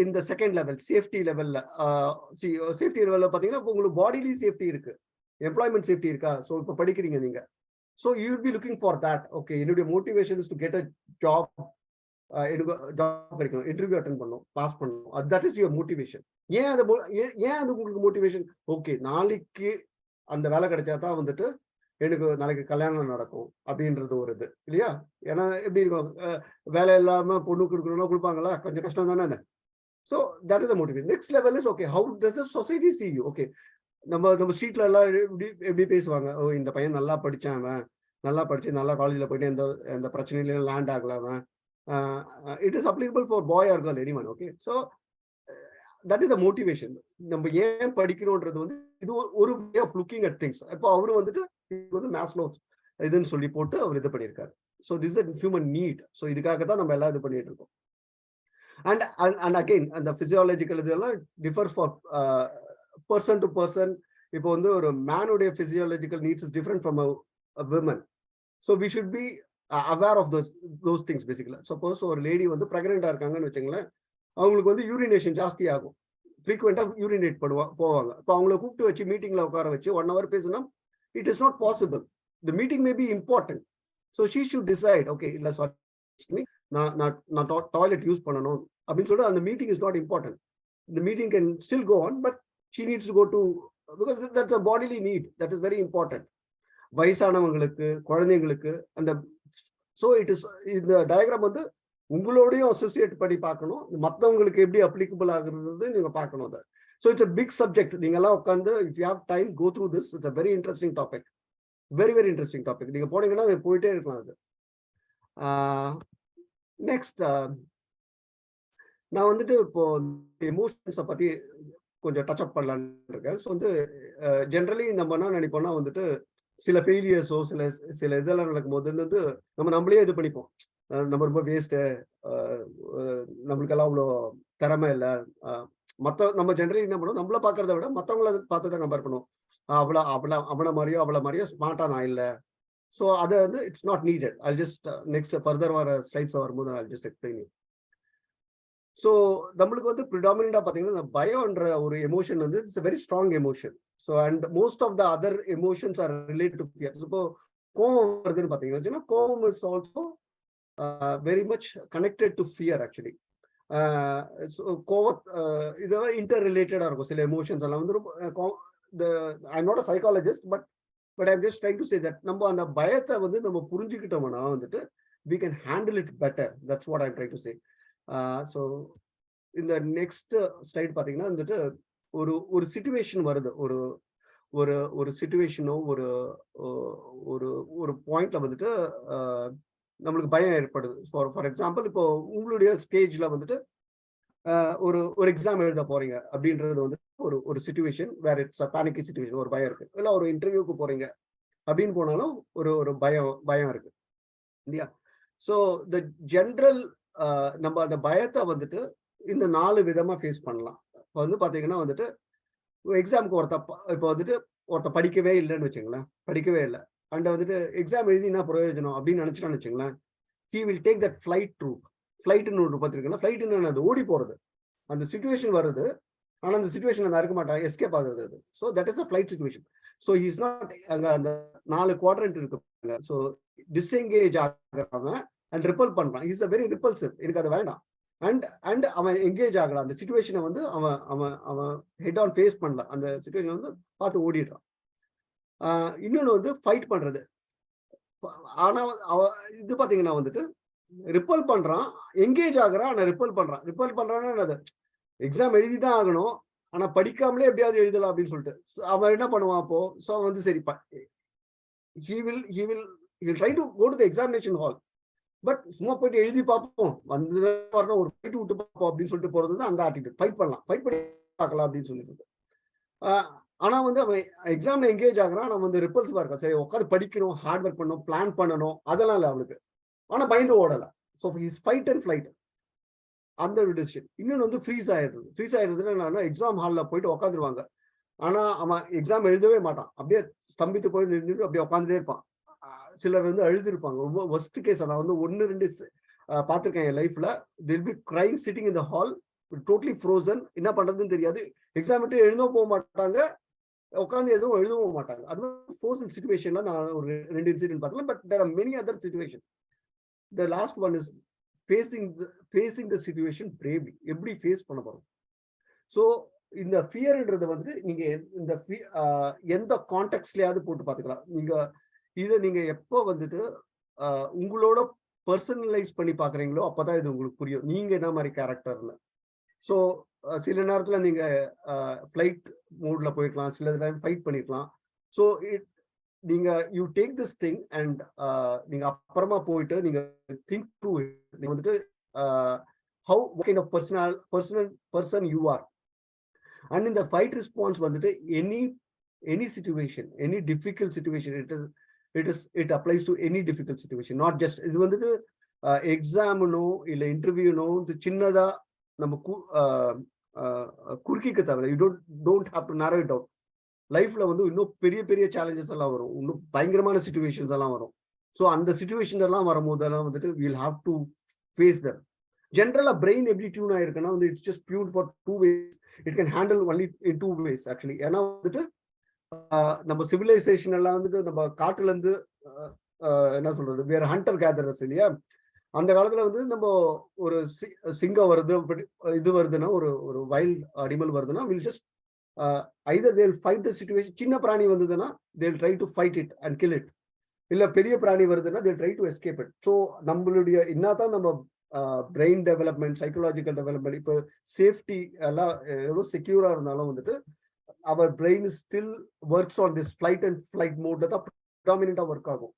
இந்த செகண்ட் லெவல் சேஃப்டி லெவல்ல. சேஃப்டி லெவல்ல பாத்தீங்கன்னா உங்களுக்கு பாடிலி சேஃப்டி இருக்கு, எம்ப்ளாய்மெண்ட் சேஃப்டி இருக்கா? ஸோ இப்போ படிக்கிறீங்க நீங்க. So you will be looking for that. Okay என்னுடைய motivation is to get a job. எனக்கு ஜாப் கிடைக்கும், இன்டர்வியூ அட்டன் பண்ணணும், பாஸ் பண்ணணும். That is your motivation. ஏன் அது உங்களுக்கு மோட்டிவேஷன்? ஓகே நாளைக்கு அந்த வேலை கிடைச்சா தான் வந்துட்டு எனக்கு நாளைக்கு கல்யாணம் நடக்கும் அப்படின்றது ஒரு இது இல்லையா? ஏன்னா எப்படி இருக்கும், வேலை இல்லாம பொண்ணு கொடுக்கணும்னா கொடுப்பாங்களா? கொஞ்சம் கஷ்டம் தானே. So that is the motivation. Next level is okay how does the society see you? Okay நம்ம ஸ்ட்ரீட்ல எல்லாம் எப்படி பேசுவாங்க? ஓ இந்த பையன் நல்லா படிச்சான், அவன் நல்லா படிச்சு நல்லா காலேஜ்ல போயிட்டு எந்த பிரச்சனையிலும் லேண்ட் ஆகல அவன். It is applicable for boy or girl anyone. Okay so that is the motivation. நம்ம ஏன் படிக்கிறோன்றது வந்து இது ஒரு way of looking at things. இப்போ அவரு வந்துட்டு வந்து மேஸ்லோ இதுன்னு சொல்லி போட்டு அவர் இது பண்ணியிருக்காரு. So this is human need. So இதுக்காக தான் நம்ம எல்லாம் இது பண்ணிட்டு இருக்கோம். அண்ட் அகெயின் அந்த பிசியாலஜிக்கல் இதெல்லாம் differs for person to person. இப்போ வந்து ஒரு மேனுடைய physiological needs is different from a women. So we should be aware of those things பேசிக்கலா. சப்போஸ் ஒரு லேடி வந்து பிரெக்னெண்டா இருக்காங்கன்னு வச்சுங்களேன், அவங்களுக்கு வந்து யூரினேஷன் ஜாஸ்தி ஆகும், ஃப்ரீக்வெண்டா யூரினேட் போவாங்க. இப்போ அவங்கள கூப்பிட்டு வச்சு மீட்டிங்ல உட்கார வச்சு 1 hour பேசினா it is not possible. The meeting may be important. So she should decide okay இல்லை சாரி நான் டாய்லெட் யூஸ் பண்ணணும் அப்படின்னு சொல்லிட்டு அந்த meeting is not important. The meeting can still go on but she needs to go to because that's a bodily need. That is very important. வயசானவங்களுக்கு, குழந்தைங்களுக்கு அந்த. So it is இந்த diagram வந்து உங்களோடையும் அசோசியேட் பண்ணி பார்க்கணும், மற்றவங்களுக்கு எப்படி அப்ளிகபிள் ஆகுறது நீங்க பார்க்கணும். அதை so it's a big subject. நீங்க எல்லாம் உட்காந்து if you have time go through this. It's a very interesting topic. Very very interesting topic. நீங்க போனீங்கன்னா அது போயிட்டே இருக்கலாம். அது நெக்ஸ்ட் நான் வந்துட்டு இப்போ எமோஷன்ஸை பத்தி கொஞ்சம் டச் அப் பண்ணலான்னு இருக்கேன். ஸோ வந்து ஜென்ரலி நம்ம என்ன நினைப்போம்னா வந்துட்டு சில ஃபெயிலியர்ஸோ சில இதெல்லாம் நடக்கும் போது வந்து நம்மளே இது பண்ணிப்போம், நம்ம ரொம்ப வேஸ்ட்டு, நம்மளுக்கெல்லாம் அவ்வளோ திறமை இல்லை. நம்ம ஜென்ரலி என்ன பண்ணுவோம், நம்மள பார்க்கறத விட மற்றவங்கள பார்த்து தான் கம்பேர் பண்ணுவோம். அவளை மாதிரியோ ஸ்மார்ட்டா நான் இல்லை. ஸோ அதை வந்து it's not needed. I just next further வர ஸ்லைட்ஸ் வரும்போது I just explain you. So நம்மளுக்கு வந்து ப்ரிடாமினா பார்த்தீங்கன்னா பயம்ன்ற ஒரு எமோஷன் வந்து it's very strong emotion. So and most of the other emotions are related to fear. இப்போ கோவம் வருதுன்னு பார்த்தீங்கன்னா கோவம் is also very much connected to fear actually. கோவம் இதெல்லாம் இன்டர் ரிலேட்டடாக இருக்கும். சில எமோஷன்ஸ் எல்லாம் வந்து I am not a psychologist but I'm just trying to say that நம்ம அந்த பயத்தை வந்து நம்ம புரிஞ்சுக்கிட்டோம்னா வந்துட்டு we can handle it better. That's what I'm trying to say. So இந்த நெக்ஸ்ட் ஸ்லைட் பார்த்தீங்கன்னா வந்துட்டு ஒரு சிச்சுவேஷன் வருது, ஒரு சிச்சுவேஷனோ ஒரு பாயிண்ட்ல வந்துட்டு நம்மளுக்கு பயம் ஏற்படுது. ஃபார் எக்ஸாம்பிள் இப்போ உங்களுடைய ஸ்டேஜ்ல வந்துட்டு ஒரு ஒரு எக்ஸாம் எழுத போறீங்க அப்படின்றது வந்து ஒரு சிச்சுவேஷன் வேற இட்ஸ் பேனிக் சிச்சுவேஷன், ஒரு பயம் இருக்கு. இல்ல ஒரு இன்டர்வியூக்கு போறீங்க அப்படின்னு போனாலும் ஒரு ஒரு பயம் பயம் இருக்கு இல்லையா? ஸோ த ஜென்ரல் நம்ம அந்த பயத்தை வந்துட்டு இந்த 4 விதமா ஃபேஸ் பண்ணலாம். இப்போ வந்து பாத்தீங்கன்னா வந்துட்டு எக்ஸாமுக்கு இப்போ வந்துட்டு படிக்கவே இல்லைன்னு வச்சுங்களேன், படிக்கவே இல்லை அண்ட் வந்துட்டு எக்ஸாம் எழுதி என்ன பிரயோஜனம் அப்படின்னு நினைச்சிட்டான்னு வச்சுங்களேன், he will take that flight through. ஃபிளைட்னு ஒன்று பார்த்துருக்கேன்னா, ஃபிளைட்னு அது ஓடி போறது. அந்த சிச்சுவேஷன் வருது, ஆனா அந்த சிச்சுவேஷன் அந்த இருக்க மாட்டாங்க, எஸ்கேப் ஆகுறது அது. So that is a flight situation. So is not அங்க அந்த 4 குவாட்ரண்ட் இருக்கு. ஸோ டிஸ்எங்கேஜ் ஆகுறாங்க அண்ட் ரிப்பல் பண்றான். Is a very repulsive. எனக்கு அது வேண்டாம். அண்ட் அண்ட் அவன் எங்கேஜ் ஆகலாம். அந்த சிச்சுவேஷனை வந்து அவன் அவன் அவன் ஹெட் ஆன் ஃபேஸ் பண்ணல. அந்த சிச்சுவேஷன் வந்து பார்த்து ஓடிடுறான். இன்னொன்று வந்து ஃபைட் பண்றது. ஆனா இது பாத்தீங்கன்னா வந்துட்டு ரிப்பல் பண்றான், எங்கேஜ் ஆகுறான், ஆனா ரிப்பல் பண்றான். ரிப்பல் பண்றான்னா எக்ஸாம் எழுதி தான் ஆகணும், ஆனா படிக்காமலே எப்படியாவது எழுதலாம் அப்படின்னு சொல்லிட்டு அவன் என்ன பண்ணுவான் அப்போ? ஸோ அவன் வந்து சரி he will try to go to the examination hall. But சும்மா போயிட்டு எழுதி பார்ப்போம், வந்து வரணும், ஒரு போயிட்டு விட்டு பார்ப்போம் அப்படின்னு சொல்லிட்டு போறது தான் அந்த ஆட்டிடியூட். ஃபைட் பண்ணலாம், ஃபைட் பண்ணி பார்க்கலாம் அப்படின்னு சொல்லிட்டு. ஆனா வந்து அவன் எக்ஸாம்ல எங்கேஜ் ஆகுறான், நம்ம வந்து ரிப்பல்சிவா இருக்கான். சரி உட்காந்து படிக்கணும், ஹார்ட் ஒர்க் பண்ணணும், பிளான் பண்ணணும், அதெல்லாம் இல்லை அவனுக்கு. ஆனா பயந்து ஓடல. So his fight and flight அந்த ஒரு டிசிஷன். இன்னொன்று வந்து ஃப்ரீஸ் ஆயிடுறது. ஃப்ரீஸ் ஆயிடுறதுன்னா என்னன்னா, எக்ஸாம் ஹாலில் போயிட்டு உட்காந்துருவாங்க. ஆனா அவன் எக்ஸாம் எழுதவே மாட்டான். அப்படியே ஸ்தம்பித்து போய் நின்றுட்டு அப்படியே உட்காந்துட்டே இருப்பான். சிலர் வந்து அழுதுருப்பாங்க. ரொம்ப ஒஸ்ட் கேஸ். நான் வந்து 1, 2 பார்த்துருக்கேன் என் லைஃப்ல. Till be crying sitting in the hall, totally frozen. என்ன பண்றதுன்னு தெரியாது. எக்ஸாம் விட்டு எழுதவும் போக மாட்டாங்க, உட்காந்து எதுவும் எழுதவும் மாட்டாங்க. அது ஃப்ரோசன் சிச்சுவேஷன்ல நான் ஒரு 2 இன்சிடென்ட் பார்த்தேன். But there are many other situation. The last one is facing the situation bravely. எப்படி ஃபேஸ் பண்ண போறோம்? ஸோ இந்த ஃபியர்ன்றது வந்து நீங்க இந்த எந்த கான்டெக்ட்லயாவது போட்டு பார்த்துக்கலாம். நீங்க எப்போ வந்துட்டு உங்களோட பர்சனலைஸ் பண்ணி பாக்குறீங்களோ அப்பதான் இது உங்களுக்கு புரியும், நீங்க என்ன மாதிரி கேரக்டர்ல. ஸோ சில நேரத்துல நீங்க ஃபிளைட் மோட்ல போயிருக்கலாம், சில டைம் ஃபைட் பண்ணிருக்கலாம். ஸோ நீங்க you take this thing and நீங்க அப்புறமா போயிட்டு நீங்க திங்க் த்ரூ. நீங்க வந்துட்டு how kind of person you are. And இந்த ஃபைட் ரெஸ்பான்ஸ் வந்துட்டு any situation, any difficult situation, it applies to any difficult situation, not just இது வந்துட்டு எக்ஸாம்னோ இல்ல இன்டர்வியூனோ சின்னதா நம்ம குறுக்கிக்க தேவையில்லை. You don't have to narrow it down. லைஃப்ல வந்து இன்னும் பெரிய பெரிய சேலஞ்சஸ் எல்லாம் வரும், இன்னும் பயங்கரமான சிச்சுவேஷன்ஸ் எல்லாம் வரும். ஸோ அந்த சிச்சுவேஷன் எல்லாம் வரும்போதெல்லாம் வந்துட்டு we'll have to face them. ஜென்ரலா பிரெயின் எப்படி டியூன் ஆயிருக்குன்னா வந்து it's just tune for 2 ways. It can handle only in 2 ways actually. ஏன்னா வந்துட்டு நம்ம சிவிலைசேஷன் எல்லாம் வந்துட்டு நம்ம காட்டுல இருந்து என்ன சொல்றது, வேற ஹண்டர் கேதரர்ஸ் இல்லையா. அந்த காலத்துல வந்து நம்ம ஒரு சிங்கம் வருது, இது வருதுன்னா, ஒரு வைல்ட் அனிமல் வருதுன்னா, will just either they'll fight the situation. சின்ன பிராணி வந்ததுன்னா they'll try to fight it and kill it. இல்ல பெரிய பிராணி வருதுன்னா they'll try to escape it. So நம்மளுடைய என்னதான் நம்ம பிரெயின் டெவலப்மெண்ட், சைக்கலாஜிக்கல் டெவலப்மெண்ட், இப்போ சேஃப்டி எல்லாம் எவ்வளோ செக்யூரா இருந்தாலும் வந்துட்டு our brain still works on this flight and flight mode தான் predominant ஒர்க் ஆகும்.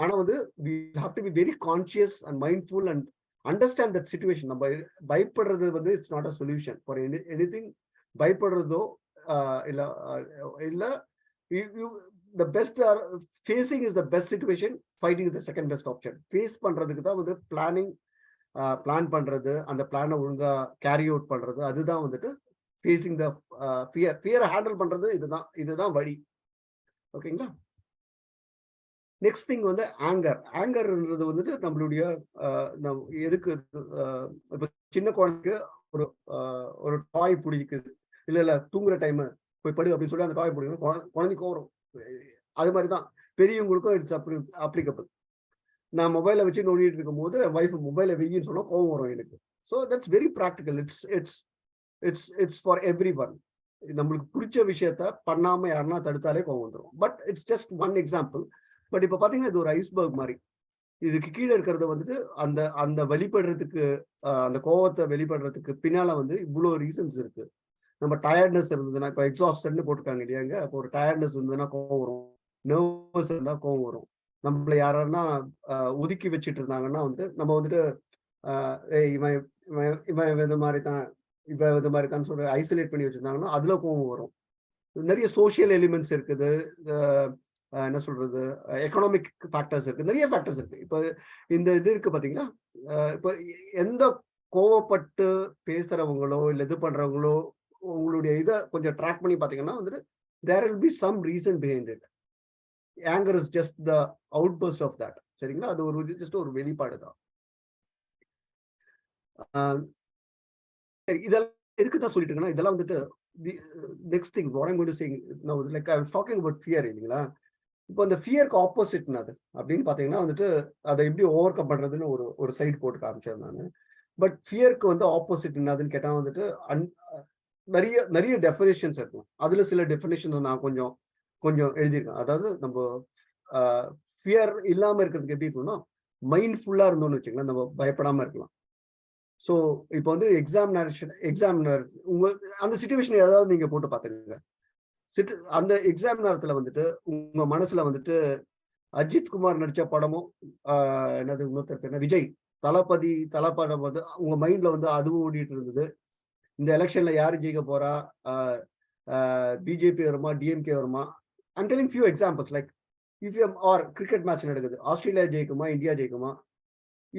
ஆனா வந்து we have to be very conscious and mindful and understand that situation. நம்ம பயப்படுறது வந்து it's not a solution for anything. பயப்படுறதோ இல்ல the best facing is the best situation, fighting is the second best option. Face பண்றதுக்கு தான் வந்து plan பண்றது, அந்த பிளானை ஒழுங்கா கேரி அவுட் பண்றது, அதுதான் வந்துட்டு ஃபேசிங் த ஃபியரை ஹேண்டில் பண்றது. இதுதான் வழி. ஓகேங்களா? நெக்ஸ்ட் திங் வந்து ஆங்கர்ன்றது வந்துட்டு நம்மளுடைய எதுக்கு இப்போ சின்ன குழந்தைக்கு ஒரு டாய் பிடிக்குது, இல்ல தூங்குற டைம் போய் படு அப்படின்னு சொல்லி அந்த டாய் பிடிக்கணும், குழந்தைக்கு வரும். அது மாதிரிதான் பெரியவங்களுக்கும் இட்ஸ் அப்ளிகபிள். நான் மொபைலை வச்சு நோண்டிட்டு இருக்கும் போது வைஃப் மொபைலை வெயின்னு சொன்னா கோவம் வரும் எனக்கு. So that's very practical. It's for every one. நம்மளுக்கு பிடிச்ச விஷயத்த பண்ணாம யாருன்னா தடுத்தாலே கோவம் வந்துடும். But it's just one example. But இப்போ பாத்தீங்கன்னா இது ஒரு ஐஸ்பர்க் மாதிரி. இதுக்கு கீழே இருக்கிறத வந்துட்டு அந்த வெளிப்படுறதுக்கு, அந்த கோவத்தை வெளிப்படுறதுக்கு பின்னால வந்து இவ்வளோ ரீசன்ஸ் இருக்கு. நம்ம டயர்ட்னஸ் இருந்ததுன்னா, இப்போ எக்ஸாஸ்டட்னு போட்டிருக்காங்க இல்லையாங்க, அப்போ ஒரு டயர்ட்னஸ் இருந்ததுன்னா கோவம் வரும், நர்வஸ் இருந்தா கோவம் வரும். நம்மள யாருன்னா ஒதுக்கி வச்சுட்டு இருந்தாங்கன்னா வந்து நம்ம வந்துட்டு இவன் இவன் இவன் இந்த மாதிரி தான், இவன் இந்த மாதிரி தான் சொல்லி ஐசோலேட் பண்ணி வச்சிருந்தாங்கன்னா அதுல கோவம் வரும். நிறைய சோஷியல் எலிமெண்ட்ஸ் இருக்குது, என்ன சொல்றது, எக்கனாமிக் ஃபேக்டர்ஸ் இருக்கு, நிறைய ஃபேக்டர்ஸ் இருக்கு. இப்போ இந்த இது இருக்கு பாத்தீங்களா, இப்போ எந்த கோவப்பட்டு பேசுறவங்களோ இல்ல இது பண்றவங்களோ உங்களுடைய இதை கொஞ்சம் ட்ராக் பண்ணி பாத்தீங்கன்னா வந்துட்டு there will be some reason behind it. Anger is just the outburst of that. சரிங்களா, அது ஒரு ஜஸ்ட் ஒரு வெளிப்பாடு தான். சரி, இதெல்லாம் எதுக்கு தான் சொல்லிட்டு இருக்கேன்னா, இதெல்லாம் வந்துட்டு next thing what I'm going to say now, like I was talking about fear இல்லைங்களா. இப்போ அந்த ஃபியருக்கு ஆப்போசிட் அது அப்படின்னு பாத்தீங்கன்னா வந்துட்டு அதை எப்படி ஓவர் கம் பண்றதுன்னு ஒரு சைடு போட்டு காமிச்சேன் நான். பட் ஃபியருக்கு வந்து ஆப்போசிட் என்னதுன்னு கேட்டா வந்துட்டு நிறைய நிறைய டெஃபினேஷன்ஸ் இருக்கும். அதுல சில டெஃபினேஷன்ஸ் நான் கொஞ்சம் கொஞ்சம் எழுதியிருக்கேன். அதாவது நம்ம ஃபியர் இல்லாம இருக்கிறதுக்கு எப்படி இருக்கணும்னா, மைண்ட்ஃபுல்லா இருந்தோம்னு வச்சுக்கலாம், நம்ம பயப்படாம இருக்கலாம். ஸோ இப்போ வந்து எக்ஸாமினர் உங்க அந்த சிச்சுவேஷன் ஏதாவது நீங்க போட்டு பாத்துக்கங்க. அந்த எக்ஸாம் நேரத்துல வந்துட்டு உங்க மனசுல வந்துட்டு அஜித் குமார் நடிச்ச படமும் என்னது இன்னொருத்தர் விஜய் தலப்படம் வந்து உங்க மைண்ட்ல வந்து அதுவும் ஓடிட்டு இருந்தது. இந்த எலெக்ஷன்ல யாரு ஜெயிக்க போறா, பிஜேபி வருமா டிஎம்கே வருமா. I'm telling few examples. Like if you are cricket match நடக்குது, ஆஸ்திரேலியா ஜெயிக்குமா இந்தியா ஜெயிக்குமா,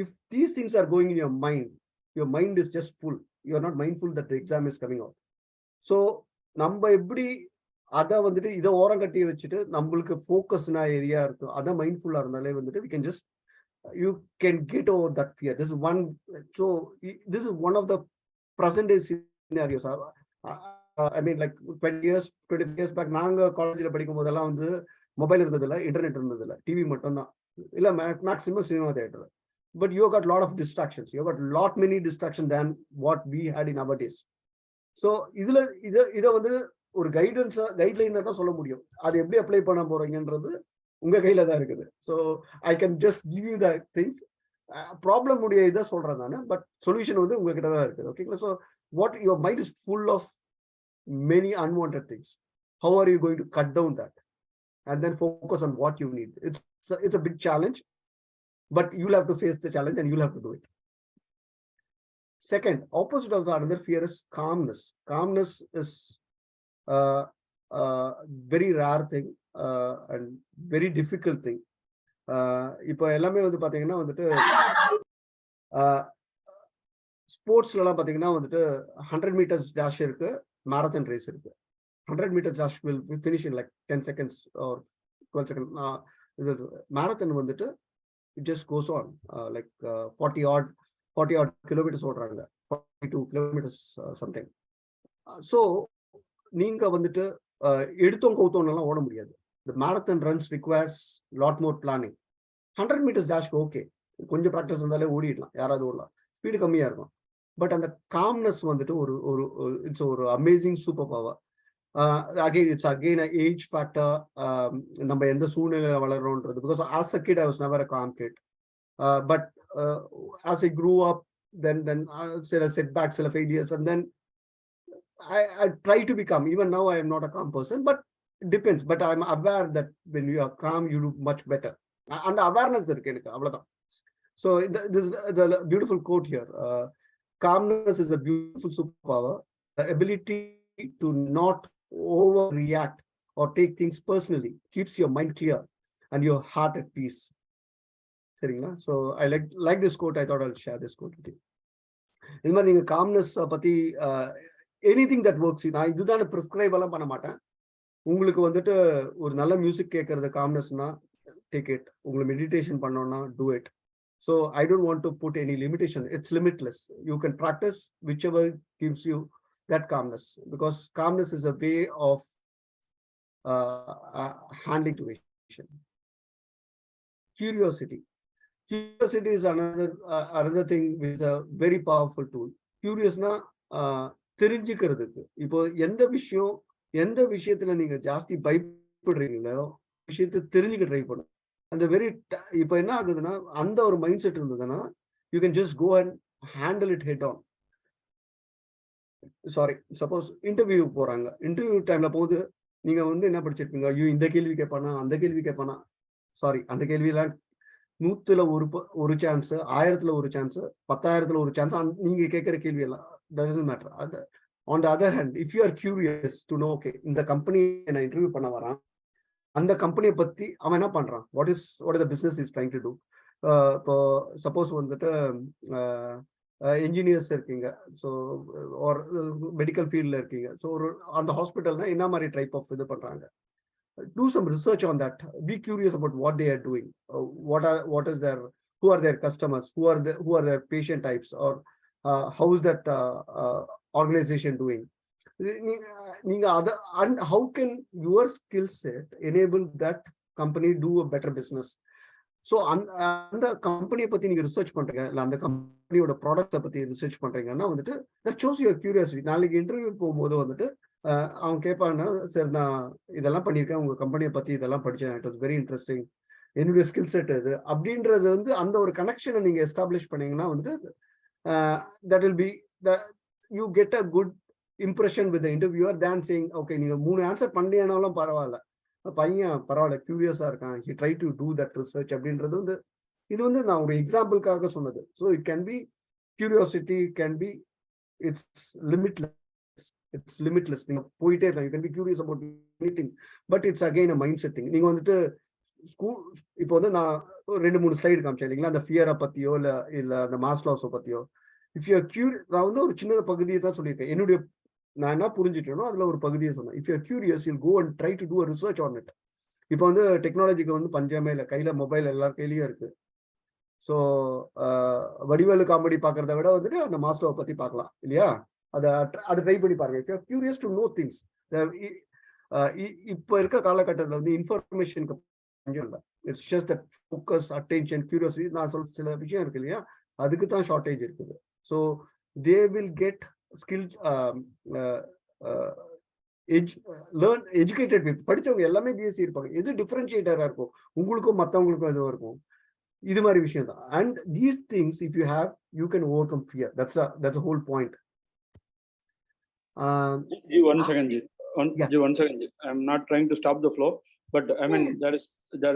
if these things are going in your mind is just full, you are not mindful that exam is coming out. So நம்ம எப்படி அதை வந்துட்டு இதை ஓரம் கட்டி வச்சுட்டு நம்மளுக்கு ஃபோக்கஸ்னா ஏரியா இருக்கும், அதை மைண்ட்ஃபுல்லா இருந்தாலே வந்துட்டு we can just you can get over that fear. This is one. So this is one of the present day scenarios. I mean like 25 years back நாங்க காலேஜ்ல படிக்கும் போதெல்லாம் வந்து மொபைல் இருந்ததில்ல, இன்டர்நெட் இருந்ததில்ல, டிவி மட்டும் தான், இல்ல maximum cinema theatre. But you got lot of distractions, you got lot many distractions than what we had in our days. So இத வந்து ஒரு கைட்லைன் தான் சொல்ல முடியும். அது எப்படி அப்ளை பண்ண போறீங்கன்றது உங்க கையில தான் இருக்குது. So I can just give you the things. Problem உடைய இதை சொல்றேன் நான், பட் சொல்யூஷன் வந்து உங்ககிட்ட தான் இருக்குது. ஓகேங்களா. So what your mind is full of many unwanted things. How are you going to cut down that and then focus on what you need. It's a big challenge, but you have to face the challenge and you have to do it. Second, opposite of the another fear is calmness. Calmness is very rare thing and very difficult thing. இப்போ எல்லாமே வந்து பாத்தீங்கன்னா வந்துட்டு ஸ்போர்ட்ஸ்லாம் பாத்தீங்கன்னா வந்துட்டு 100 meters dash இருக்கு, marathon race இருக்கு. 100 meters dash will finish in like 10 seconds or 12 seconds. இது marathon வந்துட்டு it just goes on like 40 odd kilometers ஓடுறாங்க, 42 kilometers something. ஸோ நீங்க வந்துட்டு எடுத்தோம் கவுத்தோம்லாம் ஓட முடியாது. The marathon runs requires lot more planning. 100 meters dash okay, கொஞ்சம் ப்ராக்டிஸ் இருந்தாலே ஓடிடலாம், யாராவது ஓடலாம், ஸ்பீடு கம்மியா இருக்கும். பட் அந்த காம்னஸ் வந்துட்டு ஒரு இட்ஸ் ஒரு amazing super power. It's again age factor. நம்ம எந்த சூழ்நிலையில வளர்றோன்றது. Because as a kid I was never a calm kid. But as I grew up, then சில setbacks, சில failures, and then I try to become. Even now I am not a calm person, but it depends. But I'm aware that when you are calm, you do much better. And the awareness இருக்கு எனக்கு, அவ்வளவுதான். So this is the beautiful quote here. Calmness is a beautiful superpower. The ability to not overreact or take things personally keeps your mind clear and your heart at peace. சரிங்களா. So I like this quote. I thought I'll share this quote with you. இது மாதிரி நீங்கள் calmness பற்றி anything that works, நான் இதுதான் prescribe எல்லாம் பண்ண மாட்டேன். உங்களுக்கு வந்துட்டு ஒரு நல்ல மியூசிக் கேட்கறது காம்னஸ்னா டேக் இட். உங்களுக்கு மெடிடேஷன் பண்ணோன்னா do it. So I don't want to put any limitation. It's limitless. You can practise whichever gives you that calmness, because calmness is a way of handling situation. Curiosity is another thing which is a very powerful tool. Curiousனா தெரிஞ்சுக்கிறதுக்கு. இப்போ எந்த விஷயத்துல நீங்க ஜாஸ்தி பயப்படுறீங்களோ விஷயத்தை தெரிஞ்சுக்க try பண்ணும். அந்த இப்போ என்ன ஆகுதுன்னா, அந்த ஒரு மைண்ட் செட் இருந்ததுன்னா you can just go and handle it head on. Sorry, suppose interview போறாங்க, இன்டர்வியூ டைம்ல போது நீங்க வந்து என்ன படிச்சிருப்பீங்க, ஐயோ இந்த கேள்வி கேட்பானா அந்த கேள்வி கேட்பானா, சாரி அந்த கேள்வியெல்லாம் 100ல ஒரு சான்ஸ், 1000ல ஒரு சான்ஸ், 10,000ல ஒரு சான்ஸ். நீங்க கேட்கிற கேள்வி எல்லாம் டசன்ட் மேட்டர். அது on the other hand, if you are curious to know, okay இந்த கம்பெனி நான் இன்டர்வியூ பண்ண வரேன், அந்த கம்பெனியை பத்தி அவன் என்ன பண்றான், what is the business is trying to do. இப்போ சப்போஸ் வந்துட்டு என்ஜினியர்ஸ் இருக்கீங்க, ஸோ ஒரு மெடிக்கல் ஃபீல்டில் இருக்கீங்க, ஸோ ஒரு அந்த ஹாஸ்பிட்டல்னா என்ன மாதிரி டைப் ஆஃப் இது பண்றாங்க, do some research on that. Be curious about what they are doing. What is their, who are their customers, who are their patient types, or how is that organization doing. நீங்க அத, and how can your skill set enable that company do a better business. So அந்த கம்பெனியை பத்தி நீங்க research பண்றீங்க, இல்லை அந்த கம்பெனியோட ப்ராடக்ட்டை பத்தி ரிசர்ச் பண்றீங்கன்னா வந்துட்டு தட் ஷோஸ் யுவர் கியூரியாசிட்டி. நாளைக்கு இன்டர்வியூ போகும்போது வந்துட்டு அவங்க கேட்பாங்கன்னா, சரி நான் இதெல்லாம் பண்ணியிருக்கேன், உங்க கம்பெனியை பத்தி இதெல்லாம் படிச்சேன், இட் வாஸ் வெரி இன்ட்ரெஸ்டிங், என்னுடைய ஸ்கில் செட் இது அப்படின்றது வந்து அந்த ஒரு கனெக்ஷனை நீங்க எஸ்டாப்ளிஷ் பண்ணீங்கன்னா வந்துட்டு that will be you get a good impression with interviewer than saying okay நீங்க 3 ஆன்சர் பண்ணலையானாலும் பரவாயில்ல, பையன் பரவாயில்ல கியூரியஸா இருக்கான், he try to do that research அப்படின்றது வந்து இது வந்து நான் ஒரு எக்ஸாம்பிளுக்காக சொன்னது. So it can be curiosity, can be it's limitless. It's limitless. நீங்க போயிட்டே இருக்கலாம். You can be curious about anything, but it's again a mindset thing. நீங்க வந்துட்டு ஸ்கூல் இப்போ வந்து நான் 2-3 ஸ்லைடு காமிச்சேன் இல்லைங்களா, அந்த ஃபியரை பத்தியோ இல்ல அந்த மாஸ்லோஸை பத்தியோ. இஃப் யூ நான் வந்து ஒரு சின்ன பகுதியை தான் சொல்லியிருக்கேன், என்னுடைய நான் என்ன புரிஞ்சுட்டேனோ அதுல ஒரு பகுதியை சொன்னேன். If you curious you'll go and try to do a research on it. இப்போ வந்து டெக்னாலஜிக்கு வந்து பஞ்சமே இல்லை, கையில மொபைல் எல்லார் கையிலயும் இருக்கு. ஸோ வடிவேலு காமெடி பார்க்கறத விட வந்துட்டு அந்த மாஸ்லோவை பத்தி பார்க்கலாம் இல்லையா, அதை ட்ரை பண்ணி பாருங்க. If you are curious to no things. இப்போ இருக்க காலகட்டத்தில் வந்து இன்ஃபர்மேஷனுக்கு பஞ்சம் இல்லை. It's just that focus, attention, curiosity. நான் சொல்ற சில விஷயம் இருக்கு இல்லையா, அதுக்கு தான் ஷார்டேஜ் இருக்குது. So they will get skill, learn educated people. படிச்சவங்க எல்லாமே பிஎஸ்சி இருப்பாங்க. எது டிஃபரன்ஷியேட்டரா இருக்கும் உங்களுக்கும் மற்றவங்களுக்கும் எதுவும் இருக்கும், இது மாதிரி விஷயம் தான். And these things if you have, you can over come fear. That's whole point. One second, Ji. One second, Ji. I'm not trying to stop the flow, but I mean there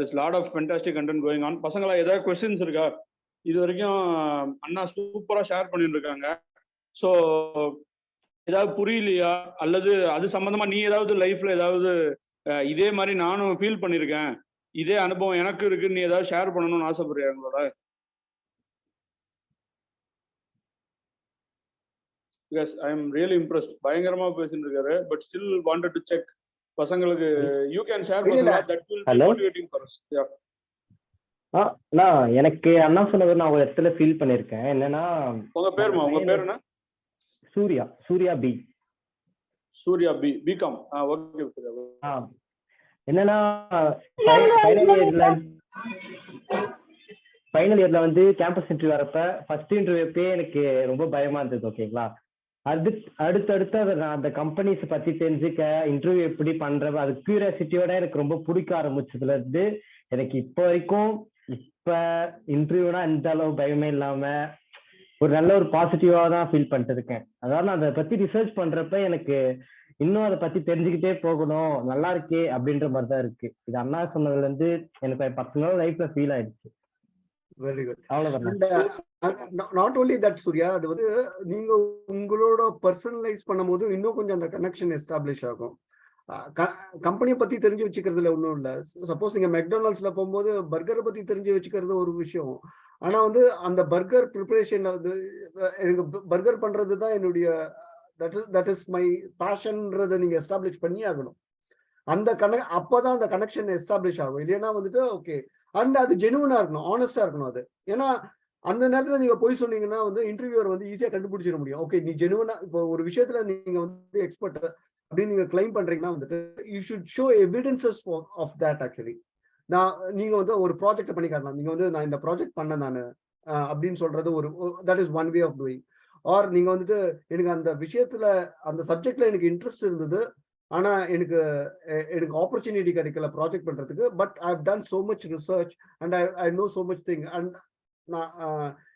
is lot of fantastic content going on. பசங்களா ஏதாவது questions இருக்கா? இது வரைக்கும் அண்ணா சூப்பரா share பண்ணிட்டு இருக்காங்க. So ஏதாவது புரியலையா, அல்லது அது சம்பந்தமா நீ ஏதாவது லைஃப்ல ஏதாவது இதே மாதிரி நானும் ஃபீல் பண்ணியிருக்கேன், இதே அனுபவம் எனக்கு இருக்கு, நீ ஏதாவது ஷேர் பண்ணணும்னு ஆசைப்படுறியா உங்களோட? Yes, I am really impressed. பயங்கரமா பேசிட்டு இருக்காரு, but still wanted to check பசங்களுக்கு you can share பசங்களா, that will be motivating for us. Yeah. நான் எனக்கு அண்ணா சொன்னது நான் ஒரு இடத்துல ஃபீல் பண்ணிருக்கேன். என்னன்னா, உங்க பேர் என்ன? Surya B. Surya B, BCom. Okay. என்னன்னா ஃபைனல் இயர்ல வந்து கேம்பஸ் இன்டர்வியூ வரப்ப ஃபர்ஸ்ட் இன்டர்வியூப்பே எனக்கு ரொம்ப பயமா இருந்தது. ஓகேங்களா, அடுத்தடுத்து நான் அந்த கம்பெனிஸ் பத்தி தெரிஞ்சுக்க, இன்டர்வியூ எப்படி பண்றது, அது கியூரியாசிட்டியோட எனக்கு ரொம்ப பிடிக்க ஆரம்பிச்சதுல இருந்து எனக்கு இப்போ வரைக்கும் இப்ப இன்டர்வியூனா எந்த அளவு பயமே இல்லாம ஒரு நல்ல ஒரு பாசிட்டிவா தான் ஃபீல் பண்ணிட்டு இருக்கேன். அதாவது நான் அதை பத்தி ரிசர்ச் பண்றப்ப எனக்கு இன்னும் அதை பத்தி தெரிஞ்சுக்கிட்டே போகணும், நல்லா இருக்கே அப்படின்ற மாதிரி தான் இருக்கு. இது அண்ணா சொன்னதுல இருந்து எனக்கு பர்சனல் லைஃப்ல ஃபீல் ஆயிடுச்சு. Very good. Not only that Surya, அது வந்து நீங்க உங்களோட பர்சனலைஸ் பண்ணும்போது இன்னும் கொஞ்சம் அந்த கனெக்ஷன் எஸ்டாப்ளிஷ் ஆகும். கம்பெனியை பத்தி தெரிஞ்சு வச்சுக்கிறதுல ஒன்றும் இல்லை. சப்போஸ் நீங்க மெக்டொனால்ட்ஸ்ல போகும்போது பர்கரை பத்தி தெரிஞ்சு வச்சுக்கிறது ஒரு விஷயம். ஆனா வந்து அந்த பர்கர் ப்ரிப்பரேஷன், அது எனக்கு பர்கர் பண்றது தான் என்னுடைய தட் இஸ் மை பேஷன்ன்றதை நீங்க எஸ்டாப்ளிஷ் பண்ணி ஆகணும். அந்த அப்போதான் அந்த கனெக்ஷன் எஸ்டாப்ளிஷ் ஆகும். இல்லைன்னா வந்துட்டு ஓகே, அண்ட் அது ஜெனுவனா இருக்கணும், ஆனஸ்டா இருக்கணும் அது. ஏன்னா அந்த நேரத்துல நீங்க போய் சொன்னீங்கன்னா வந்து இன்டர்வியூவர் வந்து ஈஸியா கண்டுபிடிச்சிட முடியும். ஓகே, நீ ஜெனுவனா இப்போ ஒரு விஷயத்துல நீங்க வந்து எக்ஸ்பர்ட் அப்படின்னு நீங்க கிளைம் பண்றீங்கன்னா வந்துட்டு you should show evidences of that. Actually நீங்க வந்து ஒரு ப்ராஜெக்ட் பண்ணி காட்டலாம். நீங்க வந்து நான் இந்த ப்ராஜெக்ட் பண்ண நான் அப்படின்னு சொல்றது ஒரு that is one way of doing. Or நீங்க வந்துட்டு எனக்கு அந்த விஷயத்துல அந்த சப்ஜெக்ட்ல எனக்கு இன்ட்ரெஸ்ட் இருந்தது, ஆனா எனக்கு ஆப்பர்ச்சுனிட்டி கிடைக்கல ப்ராஜெக்ட் பண்றதுக்கு, but I have done so much research and I know so much thing, and நான்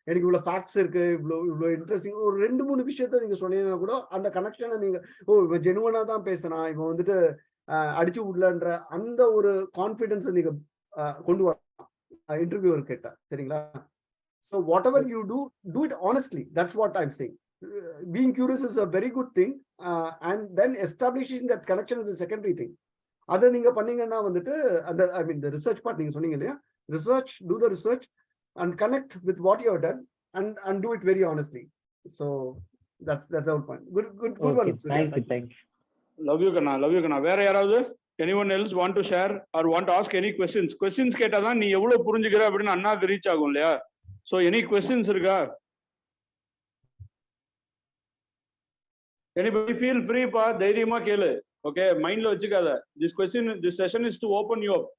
எனக்கு இவ்வளவு ஃபேக்ட்ஸ் இருக்கு, இவ்வளவு இன்ட்ரெஸ்டிங் ஒரு 2-3 விஷயத்த நீங்க சொன்னீங்கன்னா கூட அந்த கனெக்ஷனை நீங்க இவன் ஜெனுவனா தான் பேசுறான், இவன் வந்துட்டு அடிச்சு விடலன்ற அந்த ஒரு கான்ஃபிடன்ஸ் நீங்க கொண்டு வரலாம். இன்டர்வியூவர் கேட்டா, சரிங்களா? So what ever you do it honestly. That's what I'm saying. Being curious is a very good thing, and then establishing that connection is secondary thing. அதை நீங்க பண்ணீங்கன்னா வந்துட்டு அந்த ஐ மீன் த ரிசர்ச் பார்ட் நீங்க சொன்னீங்க இல்லையா, research, do the research and connect with what you have done and do it very honestly. So that's our point. Good one. Thank you. Love you Kanna. வேற யாராவது anyone else want to share or want to ask any questions கேட்டா தான் நீ எவ்வளவு புரிஞ்சுக்கிற அப்படின்னு அண்ணாக்கு reach ஆகும் இல்லையா? So any questions இருக்கா? Anybody feel free பா, தைரியமா கேளு. ஓகே, மைண்ட்ல வச்சுக்காத. this session is to open you up.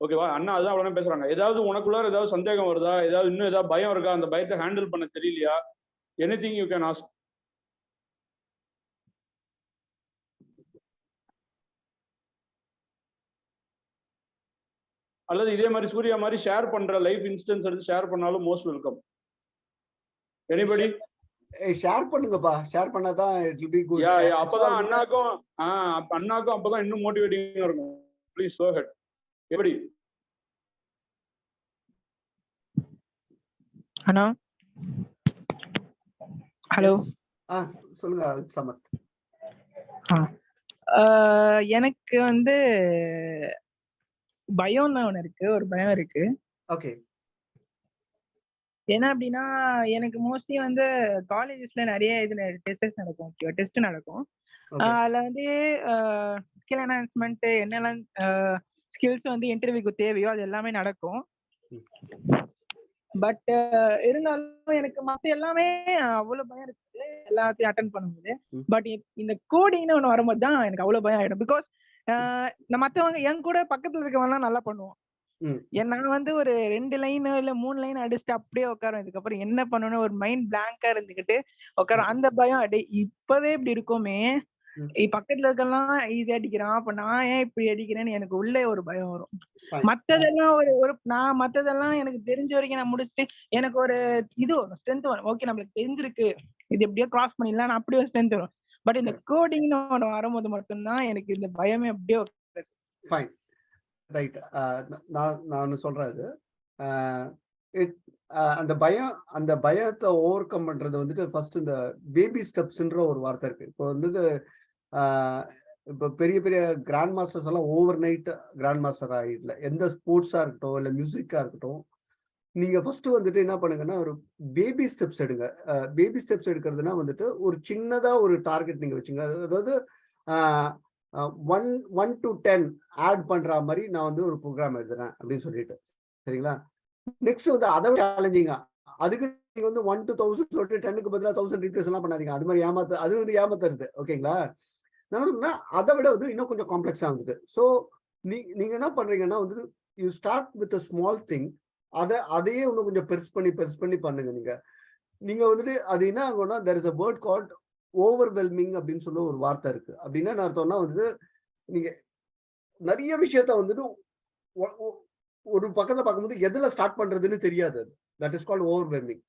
ஓகேவா? அண்ணா அதான் அவ்வளோ பேசுறாங்க. ஏதாவது உனக்குள்ளார ஏதாவது சந்தேகம் வருதா, ஏதாவது இன்னும் ஏதாவது பயம் இருக்கா, அந்த பயத்தை ஹேண்டில் பண்ண தெரியலையா, anything you can ask. அல்லது இதே மாதிரி சூர்யா மாதிரி ஷேர் பண்ற லைஃப் இன்ஸ்டன்ஸ் எடுத்து ஷேர் பண்ணாலும் மோஸ்ட் வெல்கம். எனிபடி ஷேர் பண்ணுங்கப்பா, ஷேர் பண்ணாதான் இட் வில் பீ குட். அப்பதான் அண்ணாக்கும் அப்பதான் இன்னும் மோட்டிவேட்டிங்கா இருக்கும். Please go ahead. எப்படி அண்ணா? ஹலோ, சொல்லுங்க சமத். எனக்கு வந்து பயம்னு ஒண்ணு இருக்கு, ஒரு பயம் இருக்கு. ஓகே. என்ன அப்படின்னா, எனக்கு மோஸ்ட்லி வந்து காலேஜஸ்ல நிறைய இது டெஸ்ட் நடக்கும், டெஸ்ட் நடக்கும். அதுல வந்து ஸ்கில் என்ஹான்ஸ்மெண்ட், என்னெல்லாம் ஸ்கில்ஸ் வந்து இன்டர்வியூக்கு தேவையோ அது எல்லாமே நடக்கும். பட் இருந்தாலும் எனக்கு மத்த எல்லாமே அவ்வளவு பயம் இருக்குது, எல்லாத்தையும் அட்டன் பண்ணும்போது. பட் இந்த கோடிங்னு ஒண்ணு வரும்போது தான் எனக்கு அவ்வளவு பயம் ஆயிடும். பிகாஸ் மத்தவங்க என் கூட பக்கத்துல இருக்கவங்க எல்லாம் நல்லா பண்ணுவோம். நான் வந்து ஒரு 2 லைன் இல்ல 3 லைன் அடிச்சுட்டு அப்படியே உட்காரும். இதுக்கப்புறம் என்ன பண்ணணும் ஒரு மைண்ட் பிளாங்கா இருந்துகிட்டு உட்காரும். அந்த பயம் இப்பவே இப்படி இருக்குமே, பக்கத்துல இருக்கலாம் ஈஸியா அடிக்கிறான், அப்ப நான் ஏன் இப்படி அடிக்கிறேன்னு எனக்கு உள்ளே ஒரு பயம் வரும். மத்ததெல்லாம் நான் மத்ததெல்லாம் எனக்கு தெரிஞ்ச வரைக்கும் நான் முடிச்சுட்டு எனக்கு ஒரு இது வரும், ஸ்ட்ரென்த் வரும். ஓகே, நம்மளுக்கு தெரிஞ்சிருக்கு, இது எப்படியோ கிராஸ் பண்ணிடலாம், நான் அப்படி ஒரு ஸ்ட்ரென்த் வரும். பட் இந்த கோடிங்னு ஒன்று வரும்போது மட்டும்தான் எனக்கு இந்த பயமே அப்படியே ஃபைன். ரைட். நான் சொல்றேன் இது, அந்த பயத்தை ஓவர் கம் பண்றது வந்துட்டு ஃபர்ஸ்ட் இந்த பேபி ஸ்டெப்ஸ்ன்ற ஒரு வார்த்தை இருக்கு. இப்போ வந்துட்டு இப்போ பெரிய பெரிய கிராண்ட் மாஸ்டர்ஸ் எல்லாம் ஓவர் நைட் கிராண்ட் மாஸ்டர் ஆகிடல. எந்த ஸ்போர்ட்ஸா இருக்கட்டும் இல்லை மியூசிக்கா இருக்கட்டும், நீங்க ஃபர்ஸ்ட் வந்துட்டு என்ன பண்ணுங்கன்னா ஒரு பேபி ஸ்டெப்ஸ் எடுங்க. பேபி ஸ்டெப்ஸ் எடுக்கிறதுனா வந்துட்டு ஒரு சின்னதா ஒரு டார்கெட் நீங்க வச்சுங்க. அதாவது 1 to 10 ஆட் பண்ற மாதிரி நான் வந்து ஒரு ப்ரோக்ராம் எழுதுறேன் அப்படின்னு சொல்லிட்டு, சரிங்களா? நெக்ஸ்ட் வந்து அதை சேலஞ்சிங்கா, அதுக்கு நீங்க வந்து 1 to 1000 சொல்லிட்டு 10க்கு பதிலாக 1000 ரீப்ளேஸ் எல்லாம் பண்ணாதீங்க. அது மாதிரி அது வந்து ஏமாத்துறது. ஓகேங்களா? நான் அதை விட வந்து இன்னும் கொஞ்சம் காம்ப்ளெக்ஸா வந்துட்டு. ஸோ நீங்க என்ன பண்றீங்கன்னா வந்து you start with a small thing. அதையே இன்னும் கொஞ்சம் பெருசு பண்ணி பண்ணுங்க. நீங்க வந்துட்டு அது என்ன ஆகும்னா, there is a word called overwhelming அப்படின்னு சொல்ல ஒரு வார்த்தை இருக்கு. அப்படின்னா நான் அர்த்தம்னா வந்துட்டு நீங்க நிறைய விஷயத்த வந்துட்டு ஒரு பக்கத்துல பார்க்கும்போது எதுல ஸ்டார்ட் பண்றதுன்னு தெரியாது. That is called overwhelming.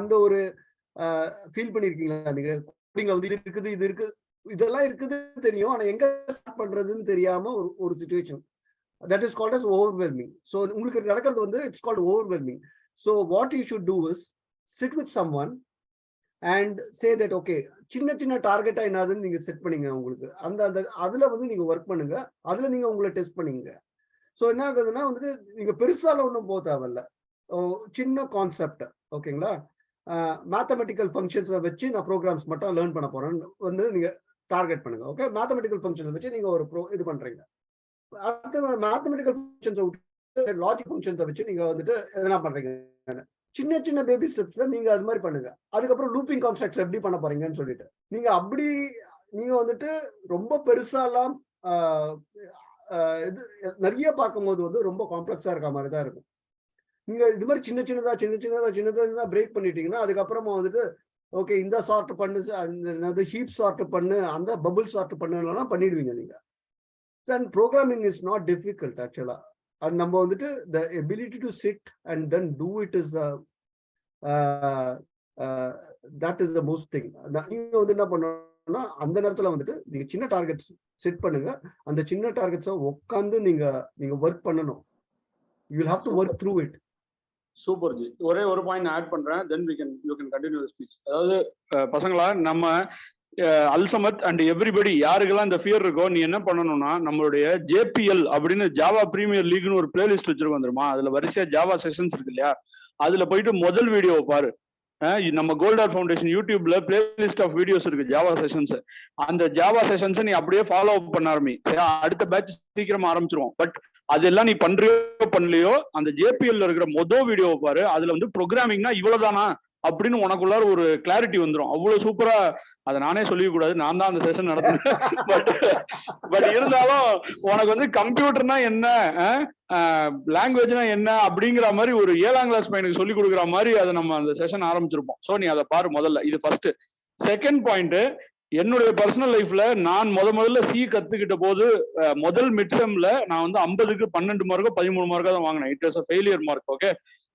அந்த ஒரு ஃபீல் பண்ணிருக்கீங்களா நீங்க? வந்து இது இருக்குது இதெல்லாம் இருக்குது தெரியும், ஆனா எங்க ஸ்டார்ட் பண்றதுன்னு தெரியாம ஒரு situation. That is called as overwhelming. So உங்களுக்கு நடக்கிறது வந்து it's called overwhelming. So what you should do is sit with someone and say that okay, சின்ன டார்கெட்டா என்னதுன்னு நீங்க செட் பண்ணீங்க. உங்களுக்கு அதுல வந்து நீங்க ஒர்க் பண்ணுங்க, அதுல நீங்க உங்களை டெஸ்ட் பண்ணீங்க. ஸோ என்ன ஆகுதுன்னா வந்துட்டு நீங்க பெருசால ஒன்றும் போக தேவையில்ல, சின்ன கான்செப்ட். ஓகேங்களா? மேத்தமெட்டிக்கல் ஃபங்க்ஷன்ஸை வச்சு நான் ப்ரோக்ராம்ஸ் மட்டும் லேர்ன் பண்ண போறேன்னு வந்து நீங்க டார்கெட் பண்ணுங்க. ஓகே, மேத்தமெட்டிக்கல் ஃபங்க்ஷன்ஸை வச்சு நீங்க ஒரு இது பண்றீங்க. அடுத்த மேத்தமெட்டிக்கல் ஃபங்க்ஷன்ஸை விட்டு லாஜிக் ஃபங்க்ஷன்ஸை வச்சு நீங்க வந்துட்டு எதனா பண்றீங்க. சின்ன பேபி ஸ்டெப்ஸ்ல நீங்க அது மாதிரி பண்ணுங்க. அதுக்கப்புறம் லூப்பிங் கான்ஸ்ட்ரக்ட்ஸ் எப்படி பண்ண போறீங்கன்னு சொல்லிட்டு நீங்க வந்துட்டு ரொம்ப பெருசாலாம் இது நிறைய பார்க்கும்போது வந்து ரொம்ப காம்ப்ளெக்ஸா இருக்க மாதிரி தான் இருக்கும். நீங்க இது மாதிரி சின்னதா பிரேக் பண்ணிட்டீங்கன்னா அதுக்கப்புறமா வந்துட்டு ஓகே இந்த சார்ட் பண்ணு, அந்த ஹீப் சார்ட் பண்ணு, அந்த பபுள் சார்ட் பண்ணுலாம் பண்ணிடுவீங்க நீங்க. And programming is not difficult ஆக்சுவலா. அது நம்ம வந்துட்டு the ability to sit and then do it is that is the most thing. நீங்க வந்து என்ன பண்ணணும்னா அந்த நேரத்துல வந்துட்டு நீங்க சின்ன டார்கெட்ஸ் செட் பண்ணுங்க. அந்த சின்ன டார்கெட்ஸை உட்காந்து நீங்க ஒர்க் பண்ணணும். You will have to work through it. Super G. ஒரே ஒரு பாயிண்ட் ஆட் பண்றேன், then you can continue the speech. அதாவது பசங்களா, நம்ம அல்சமத் அண்ட் எவ்ரிபடி யாருக்கெல்லாம் இந்த ஃபியர் இருக்கோ, நீ என்ன பண்ணணும்னா நம்மளுடைய ஜேபிஎல் அப்படின்னு ஜாவா பிரீமியர் லீக்னு ஒரு பிளேலிஸ்ட் வச்சிருக்கோம் தெரியுமா? அதுல வரிசையா ஜாவா செஷன்ஸ் இருக்கு இல்லையா? அதுல போயிட்டு முதல் வீடியோ பாரு. நம்ம கோல்டார் ஃபவுண்டேஷன் யூடியூப்ல பிளேலிஸ்ட் ஆஃப் வீடியோஸ் இருக்கு ஜாவா செஷன்ஸ். அந்த ஜாவா செஷன்ஸ் நீ அப்படியே ஃபாலோ அப் பண்ண ஆரம்பி. அடுத்த பேட்ச் சீக்கிரமா ஆரம்பிச்சிருவோம். பட் அதெல்லாம் நீ பண்றியோ பண்ணலையோ, அந்த ஜேபிஎல்ல இருக்கிற மொதல் வீடியோவை பாரு. அதுல வந்து ப்ரோக்ராமிங்னா இவ்வளவுதானா அப்படின்னு உனக்குள்ளார ஒரு கிளாரிட்டி வந்துடும். அவ்வளவு சூப்பரா, அதை நானே சொல்லிக்க கூடாது, நான் தான் அந்த செஷன் நடத்தினேன். பட் இருந்தாலும் உனக்கு வந்து கம்ப்யூட்டர்னா என்ன, லாங்குவேஜ்னா என்ன அப்படிங்கிற மாதிரி ஒரு 7ஆம் கிளாஸ் பையனுக்கு சொல்லி கொடுக்குற மாதிரி அதை நம்ம அந்த செஷன் ஆரம்பிச்சிருப்போம். ஸோ நீ அதை பாரு முதல்ல. இது ஃபர்ஸ்ட். செகண்ட் பாயிண்ட், என்னுடைய பர்சனல் லைஃப்ல நான் முதல்ல சி கத்துக்கிட்ட போது முதல் மிட் செம்ல நான் வந்து 50க்கு 12 மார்க்கோ 13 மார்க்கோ தான் வாங்கினேன். It was a failure mark. Okay.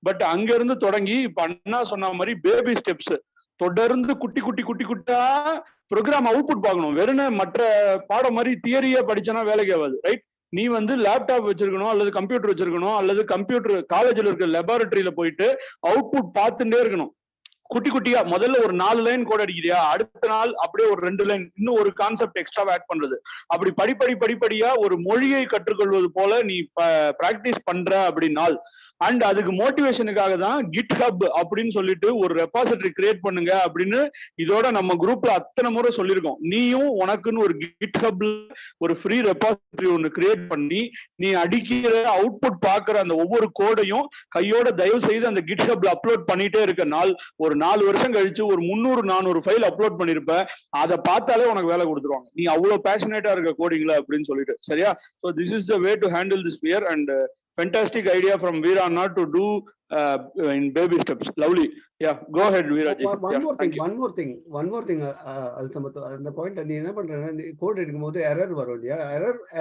But அங்க இருந்து தொடங்கி இப்ப அண்ணா சொன்ன மாதிரி பேபி ஸ்டெப்ஸ் தொடர்ந்து குட்டி குட்டி குட்டி குட்டா ப்ரோக்ராம் அவுட்புட் பார்க்கணும். வெறும் மற்ற பாடம் மாதிரி தியரியா படிச்சனா வேலைக்கு ஆகாது. ரைட்? நீ வந்து லேப்டாப் வச்சிருக்கணும், அல்லது கம்ப்யூட்டர் வச்சிருக்கணும், அல்லது கம்ப்யூட்டர் காலேஜ்ல இருக்க லெபார்டரியில போயிட்டு அவுட்புட் பார்த்துட்டே இருக்கணும். குட்டி குட்டியா முதல்ல ஒரு 4 லைன் கோட் அடிக்கிறியா, அடுத்த நாள் அப்படியே ஒரு 2 லைன், இன்னும் ஒரு கான்செப்ட் எக்ஸ்ட்ரா ஆட் பண்றது. அப்படி படிப்படியா ஒரு மொழியை கற்றுக்கொள்வது போல நீ பிராக்டிஸ் பண்ற அப்படின்னால், அண்ட் அதுக்கு மோட்டிவேஷனுக்காக தான் கிட் ஹப் அப்படின்னு சொல்லிட்டு ஒரு ரெபாசிட்டரி கிரியேட் பண்ணுங்க அப்படின்னு இதோட நம்ம குரூப்ல அத்தனை முறை சொல்லியிருக்கோம். நீயும் உனக்குன்னு ஒரு கிட் ஹப்ல ஒரு ஃப்ரீ ரெபாசிட்டரி ஒன்று கிரியேட் பண்ணி நீ அடிக்கிற அவுட்புட் பார்க்குற அந்த ஒவ்வொரு கோடையும் கையோட தயவு செய்து அந்த கிட் ஹப்ல அப்லோட் பண்ணிட்டே இருக்க நாள், ஒரு 4 வருஷம் கழிச்சு ஒரு 300-400 ஃபைல் அப்லோட் பண்ணிருப்ப. அதை பார்த்தாலே உனக்கு வேலை கொடுத்துருவாங்க, நீ அவ்வளவு பேஷனேட்டா இருக்க கோடிங்ல அப்படின்னு சொல்லிட்டு. சரியா? So this is the way to handle this fear, and fantastic idea from Veera Anna to do in baby steps. Lovely. Yeah, go ahead, Veera ji. One more thing, Alsamath, அந்த பாயிண்ட் நீ என்ன பண்றேன்னா, நீ code எடுக்கும்போது error வரும் இல்லையா?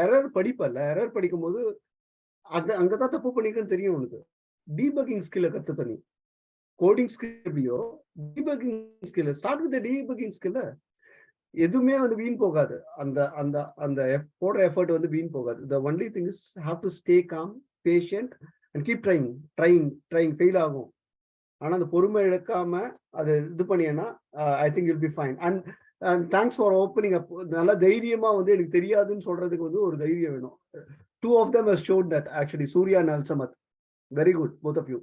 Error படிப்பல்ல, error படிக்கும்போது அது அங்கதான் தப்பு பண்ணிக்கன்னு தெரியும் உனக்கு. டீபக்கிங் ஸ்கில்ல கத்துப்ப. நீ கோடிங் ஸ்கில் எப்படியோ debugging skill start with debugging ஸ்கில்ல. எதுவுமே வந்து வீண் போகாது. அந்த அந்த அந்த போடுற எஃபர்ட் வந்து வீண் போகாது. The only thing is have to stay calm, patient and keep trying. Fail ஆகும். ஆனா அந்த பொறுமை இழக்காம அது இது பண்ணியன்னா I think you'll be fine. And thanks for opening up. நல்ல தைரியமா வந்து எனக்கு தெரியாதுன்னு சொல்றதுக்கு வந்து ஒரு தைரியம் வேணும். 2 of them has showed that actually, Surya and Alsamath. Very good, both of you.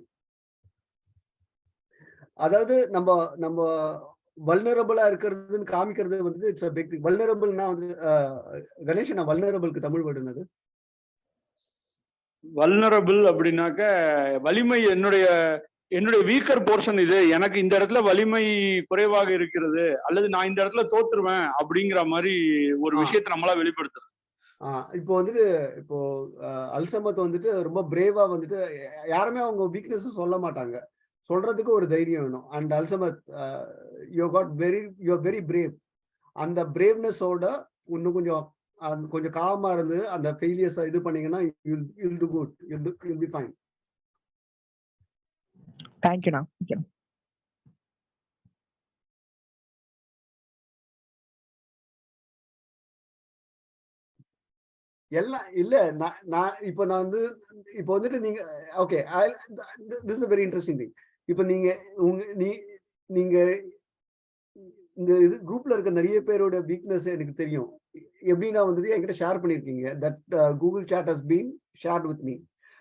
அதாவது நம்ம வல்னரபிளா இருக்கிறதுன்னு காமிக்கிறது வந்து இட்ஸ் a big thing. வல்னரபிள்னா வந்து கணேஷ், நான் வல்னரபிளுக்கு தமிழ் வேர்டு என்னது? வல்னரபிள் அப்படின்னாக்க வலிமை, என்னுடைய வீக்கர் போர்ஷன் இது, எனக்கு இந்த இடத்துல வலிமை குறைவாக இருக்கிறது, அல்லது நான் இந்த இடத்துல தோத்துருவேன் அப்படிங்கிற மாதிரி ஒரு விஷயத்தை நம்மளா வெளிப்படுத்துறது. இப்போ வந்துட்டு அல்சமத் வந்துட்டு ரொம்ப பிரேவா வந்துட்டு யாருமே அவங்க வீக்னஸ் சொல்ல மாட்டாங்க, சொல்றதுக்கு ஒரு தைரியம் வேணும். And Alsamad, you very brave. அந்த பிரேவ்னஸோட இன்னும் கொஞ்சம் காமா இருந்து அந்த ஃபெயிலியர்ஸ் இது பண்ணீங்கன்னா you'll do good. You'll be fine. Thank you now. எல்லாம் இல்ல, நான் இப்போ வந்துட்டு நீங்க okay, this is a very interesting thing. இப்போ நீங்க இந்த இது குரூப்ல இருக்க நிறைய பேரோட வீக்னஸ் எனக்கு தெரியும். எப்படின்னா வந்துட்டு என்கிட்ட ஷேர் பண்ணிருக்கீங்க. That Google chat has been shared with me.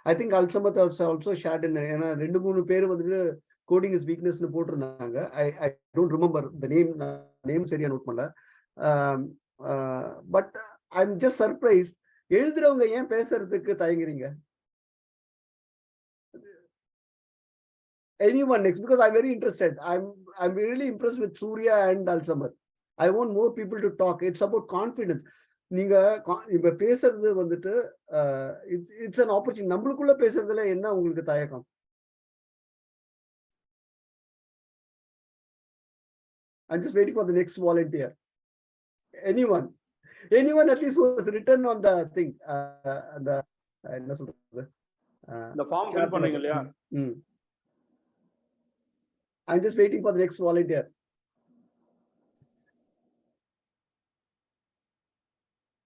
I think Alsamad also shared. ஏன்னா 2-3 பேர் வந்துட்டு கோடிங் இஸ் வீக்னஸ்னு போட்டிருந்தாங்க. I don't remember the name சரியா நோட் பண்ணல. But I am just surprise. எழுதுறவங்க ஏன் பேசுறதுக்கு தயங்குறீங்க? Anyone next, because I'm very interested. I'm really impressed with Surya and Alsamath. I want more people to talk. It's about confidence. நீங்க இப்ப பேசுறது வந்துட்டு it's an opportunity. நம்மளுக்குள்ள பேசுறதுல என்ன உங்களுக்கு தயக்கம்? I'm just waiting for the next volunteer. Anyone at least who has written on the thing, the என்ன சொல்றது, the form fill பண்ணீங்க இல்லையா? I'm just waiting for the next volunteer.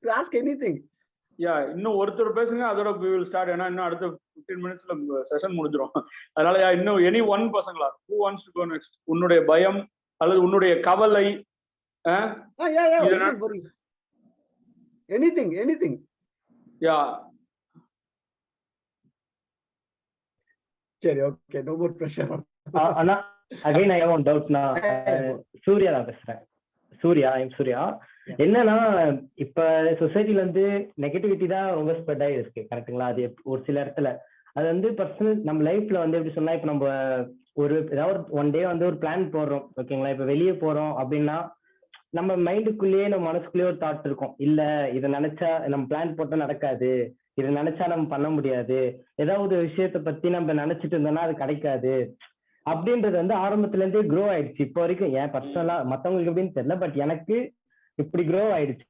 To ask anything. Yeah, இன்னும் ஒருத்தர் பேசுங்க, அதோட we will start. ஏன்னா இன்னும் அடுத்த 15 minutes செஷன் முடிஞ்சிடும். அதனால இன்னும் எனி ஒன் பசங்களா who wants to go next? உன்னுடைய பயம் அல்லது உன்னுடைய கவலை எனிதிங் யா சரி, ஓகே, நோ மோர் பிரஷர். ஆனா again I have one doubt. நான் சூர்யா தான் பேசுறேன். சூர்யா. என்னன்னா இப்ப சொசைட்டில வந்து நெகட்டிவிட்டி தான் ரொம்ப ஸ்ப்ரெட் ஆகி இருக்கு, கரெக்டுங்களா? அது ஒரு சில இடத்துல அது வந்து பர்சனல் நம்ம லைஃப்ல வந்து எப்படி சொன்னா, இப்ப நம்ம ஒரு ஏதாவது ஒன் டே வந்து ஒரு பிளான் போடுறோம், ஓகேங்களா? இப்ப வெளியே போறோம் அப்படின்னா நம்ம மைண்டுக்குள்ளேயே நம்ம மனசுக்குள்ளேயே ஒரு தாட் இருக்கும், இல்ல இதை நினைச்சா நம்ம பிளான் போட்டா நடக்காது, இதை நினைச்சா நம்ம பண்ண முடியாது, ஏதாவது ஒரு விஷயத்த பத்தி நம்ம நினைச்சிட்டு இருந்தோம்னா அது கிடைக்காது அப்படின்றது வந்து ஆரம்பத்துல இருந்தே க்ரோ ஆயிடுச்சு. இப்போ வரைக்கும் ஏன் பர்சனலா மத்தவங்களுக்கு எப்படின்னு தெரியல, பட் எனக்கு இப்படி க்ரோ ஆயிடுச்சு.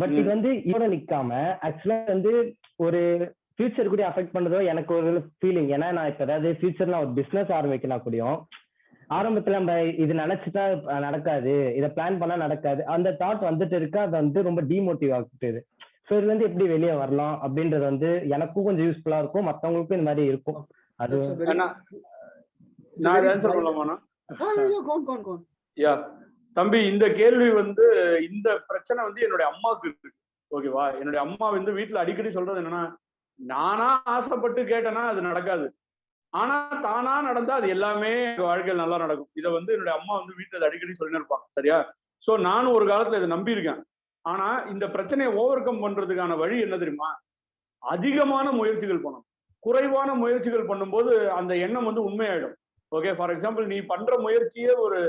பட் இது வந்து இதோட நிக்காம ஆக்சுவலா வந்து ஒரு ஃபியூச்சர் கூட அஃபெக்ட் பண்ணதோ எனக்கு ஒரு ஃபீலிங். ஏன்னா நான் இப்ப ஏதாவது ஃபியூச்சர்ல ஒரு பிசினஸ் ஆரம்பிக்கலாம் கூடயும் ஆரம்பத்துல நம்ம இது நினைச்சுட்டா நடக்காது, இதை பிளான் பண்ணா நடக்காது, அந்த தாட் வந்துட்டு இருக்கு. அது வந்து ரொம்ப டிமோட்டிவ் ஆகிட்டு. ஸோ இதுல இருந்து எப்படி வெளியே வரலாம் அப்படின்றது வந்து எனக்கும் கொஞ்சம் யூஸ்ஃபுல்லா இருக்கும், மத்தவங்களுக்கும் இந்த மாதிரி இருக்கும். அது நான் ஆன்சர் பண்ணலாமா? யா தம்பி, இந்த கேள்வி வந்து இந்த பிரச்சனை வந்து என்னுடைய அம்மாவுக்கு இருக்கு, ஓகேவா? என்னுடைய அம்மா வந்து வீட்டுல அடிக்கடி சொல்றது என்னன்னா, நானா ஆசைப்பட்டு கேட்டேன்னா அது நடக்காது, ஆனா தானா நடந்தா அது எல்லாமே வாழ்க்கையில் நல்லா நடக்கும். இதை வந்து என்னுடைய அம்மா வந்து வீட்டுல அடிக்கடி சொல்லின்னு இருப்பாங்க, சரியா? சோ நானும் ஒரு காலத்துல இதை நம்பி இருக்கேன். ஆனா இந்த பிரச்சனையை ஓவர் கம் பண்றதுக்கான வழி என்ன தெரியுமா? அதிகமான முயற்சிகள் பண்ணணும். குறைவான முயற்சிகள் பண்ணும்போது அந்த எண்ணம் வந்து உண்மையாயிடும். ஓகே, ஃபார் எக்ஸாம்பிள் நீ பண்ற முயற்சியே ஒரு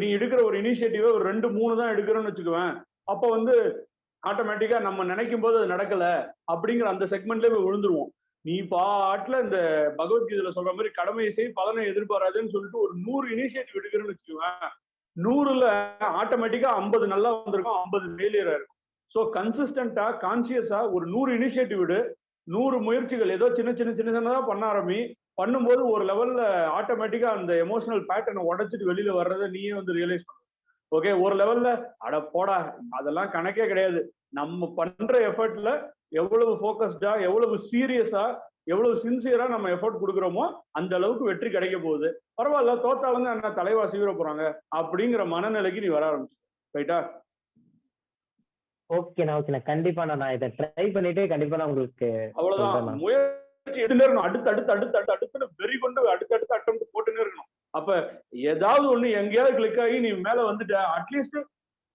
நீ எடுக்கிற ஒரு இனிஷியேட்டிவ் ஒரு 2-3 தான் எடுக்கிறேன்னு வச்சுக்குவேன். அப்ப வந்து ஆட்டோமேட்டிக்கா நம்ம நினைக்கும் போது அது நடக்கல அப்படிங்கிற அந்த செக்மெண்ட்ல போய் விழுந்துருவோம். நீ பாட்டுல இந்த பகவத்கீதையில சொல்ற மாதிரி கடமையை செய் பலனை எதிர்பாராதுன்னு சொல்லிட்டு ஒரு 100 இனிஷியேட்டிவ் எடுக்கிறேன்னு வச்சுக்குவேன், 100ல ஆட்டோமேட்டிக்கா 50 நல்லா வந்திருக்கும், 50 ஃபெயிலியரா இருக்கும். ஸோ கன்சிஸ்டன்டா கான்சியஸா ஒரு 100 இனிஷியேட்டிவ் விடு, 100 முயற்சிகள் ஏதோ சின்னதா பண்ண ஆரம்பி. பண்ணும்போது ஒரு லெவல்ல ஆட்டோமேட்டிக்கா அந்த எமோஷனல் பேட்டர்னை உடைச்சிட்டு வெளியில வர்றதை நீயே வந்து ரியலைஸ் பண்ண. ஓகே, ஒரு லெவல்ல அட போடா அதெல்லாம் கணக்கே கிடையாது, நம்ம பண்ற எஃபர்ட்ல எவ்வளவு ஃபோக்கஸ்டா, எவ்வளவு சீரியஸா, எவ்வளவு சின்சியரா நம்ம எஃபர்ட் கொடுக்குறோமோ அந்த அளவுக்கு வெற்றி கிடைக்க போகுது. பரவாயில்ல, தோத்தா வந்து என்ன தலைவாசி வீர போறாங்க அப்படிங்கிற மனநிலைக்கு நீ வர ஆரம்பிச்சு. ரைட்டா? ஓகேண்ணா. கண்டிப்பா நான் இதை ட்ரை பண்ணிட்டு கண்டிப்பா நான் உங்களுக்கு அவ்வளவுதான். முயற்சி எடுத்துட்டே இருக்கணும், அடுத்து வெறி கொண்டு அடுத்தடுத்து அட்டம் போட்டுன்னே இருக்கணும். அப்ப ஏதாவது ஒண்ணு எங்கேயாவது கிளிக் ஆகி நீ மேல வந்துட்ட, அட்லீஸ்ட்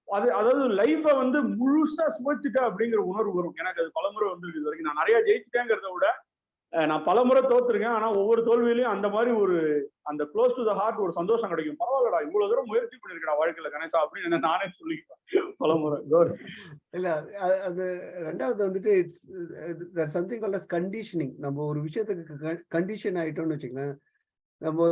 அதாவது லைஃப வந்து முழுசா சுவைச்சுட்ட அப்படிங்கிற உணர்வு வரும். எனக்கு அது பலமுறை வந்துருக்கு. இது வரைக்கும் நான் நிறைய ஜெயிச்சுட்டேங்கிறத விட நான் பலமுறை தோத்துருக்கேன். ஆனா ஒவ்வொரு தோல்வியிலையும் அந்த மாதிரி ஒரு அந்த க்ளோஸ் டு த ஹார்ட் ஒரு சந்தோஷம் கிடைக்கும். பரவாயில்லடா இவ்வளவு தூரம் முயற்சி பண்ணிருக்கா வாழ்க்கையில கணேசா அப்படின்னு நானே சொல்லிக்குவேன் பலமுறை. இல்ல அது ரெண்டாவது வந்துட்டு it's something called as conditioning. நம்ம ஒரு விஷயத்துக்கு கண்டிஷன் ஆயிட்டோம்னு வச்சுக்கோங்களேன். நம்ம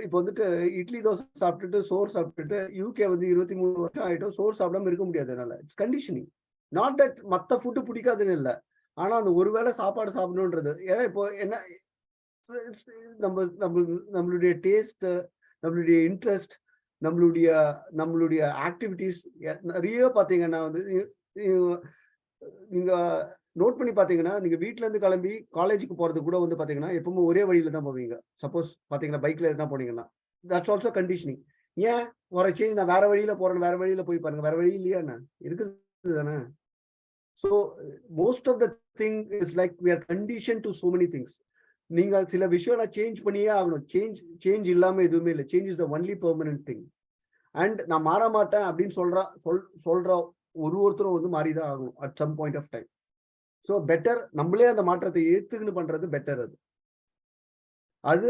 இப்போ வந்துட்டு இட்லி தோசை சாப்பிட்டுட்டு சோறு சாப்பிட்டுட்டு யூகே வந்து 23 வருஷம் ஆயிட்டோம், சோறு சாப்பிடாம இருக்க முடியாது. அதனால இட்ஸ் கண்டிஷனிங். நாட் தட் மற்ற ஃபுட்டு பிடிக்காதுன்னு இல்லை, ஆனா அந்த ஒருவேளை சாப்பாடு சாப்பிடணுன்றது. ஏன்னா இப்போ என்ன நம்மளுடைய டேஸ்ட், நம்மளுடைய இன்ட்ரெஸ்ட், நம்மளுடைய ஆக்டிவிட்டிஸ் நிறைய பார்த்தீங்கன்னா வந்து நீங்க நோட் பண்ணி பார்த்தீங்கன்னா, நீங்க வீட்ல இருந்து கிளம்பி காலேஜுக்கு போறது கூட வந்து பார்த்தீங்கன்னா எப்பவுமே ஒரே வழியில தான் போவீங்க. சப்போஸ் பார்த்தீங்கன்னா பைக்ல எதுனா போனீங்கன்னா தட்ஸ் ஆல்சோ கண்டிஷனிங். ஏன் ஒரு சேஞ்ச் நான் வேற வழியில போறேன், வேற வழியில போய் பாருங்க, வேற வழி இல்லையா என்ன இருக்குது தானே? So most of the thing is like we are condition to so many things. நீங்க சில விஷயம் நான் சேஞ்ச் பண்ணியே ஆகணும். சேஞ்ச் இல்லாம எதுவுமே இல்லை. Change is the only permanent thing. And நான் மாற மாட்டேன் அப்படின்னு சொல்ற ஒருத்தரும் வந்து மாறிதான் ஆகணும் at some point of time. So better நம்மளே அந்த மாற்றத்தை ஏத்துக்குன்னு பண்றது பெட்டர். அது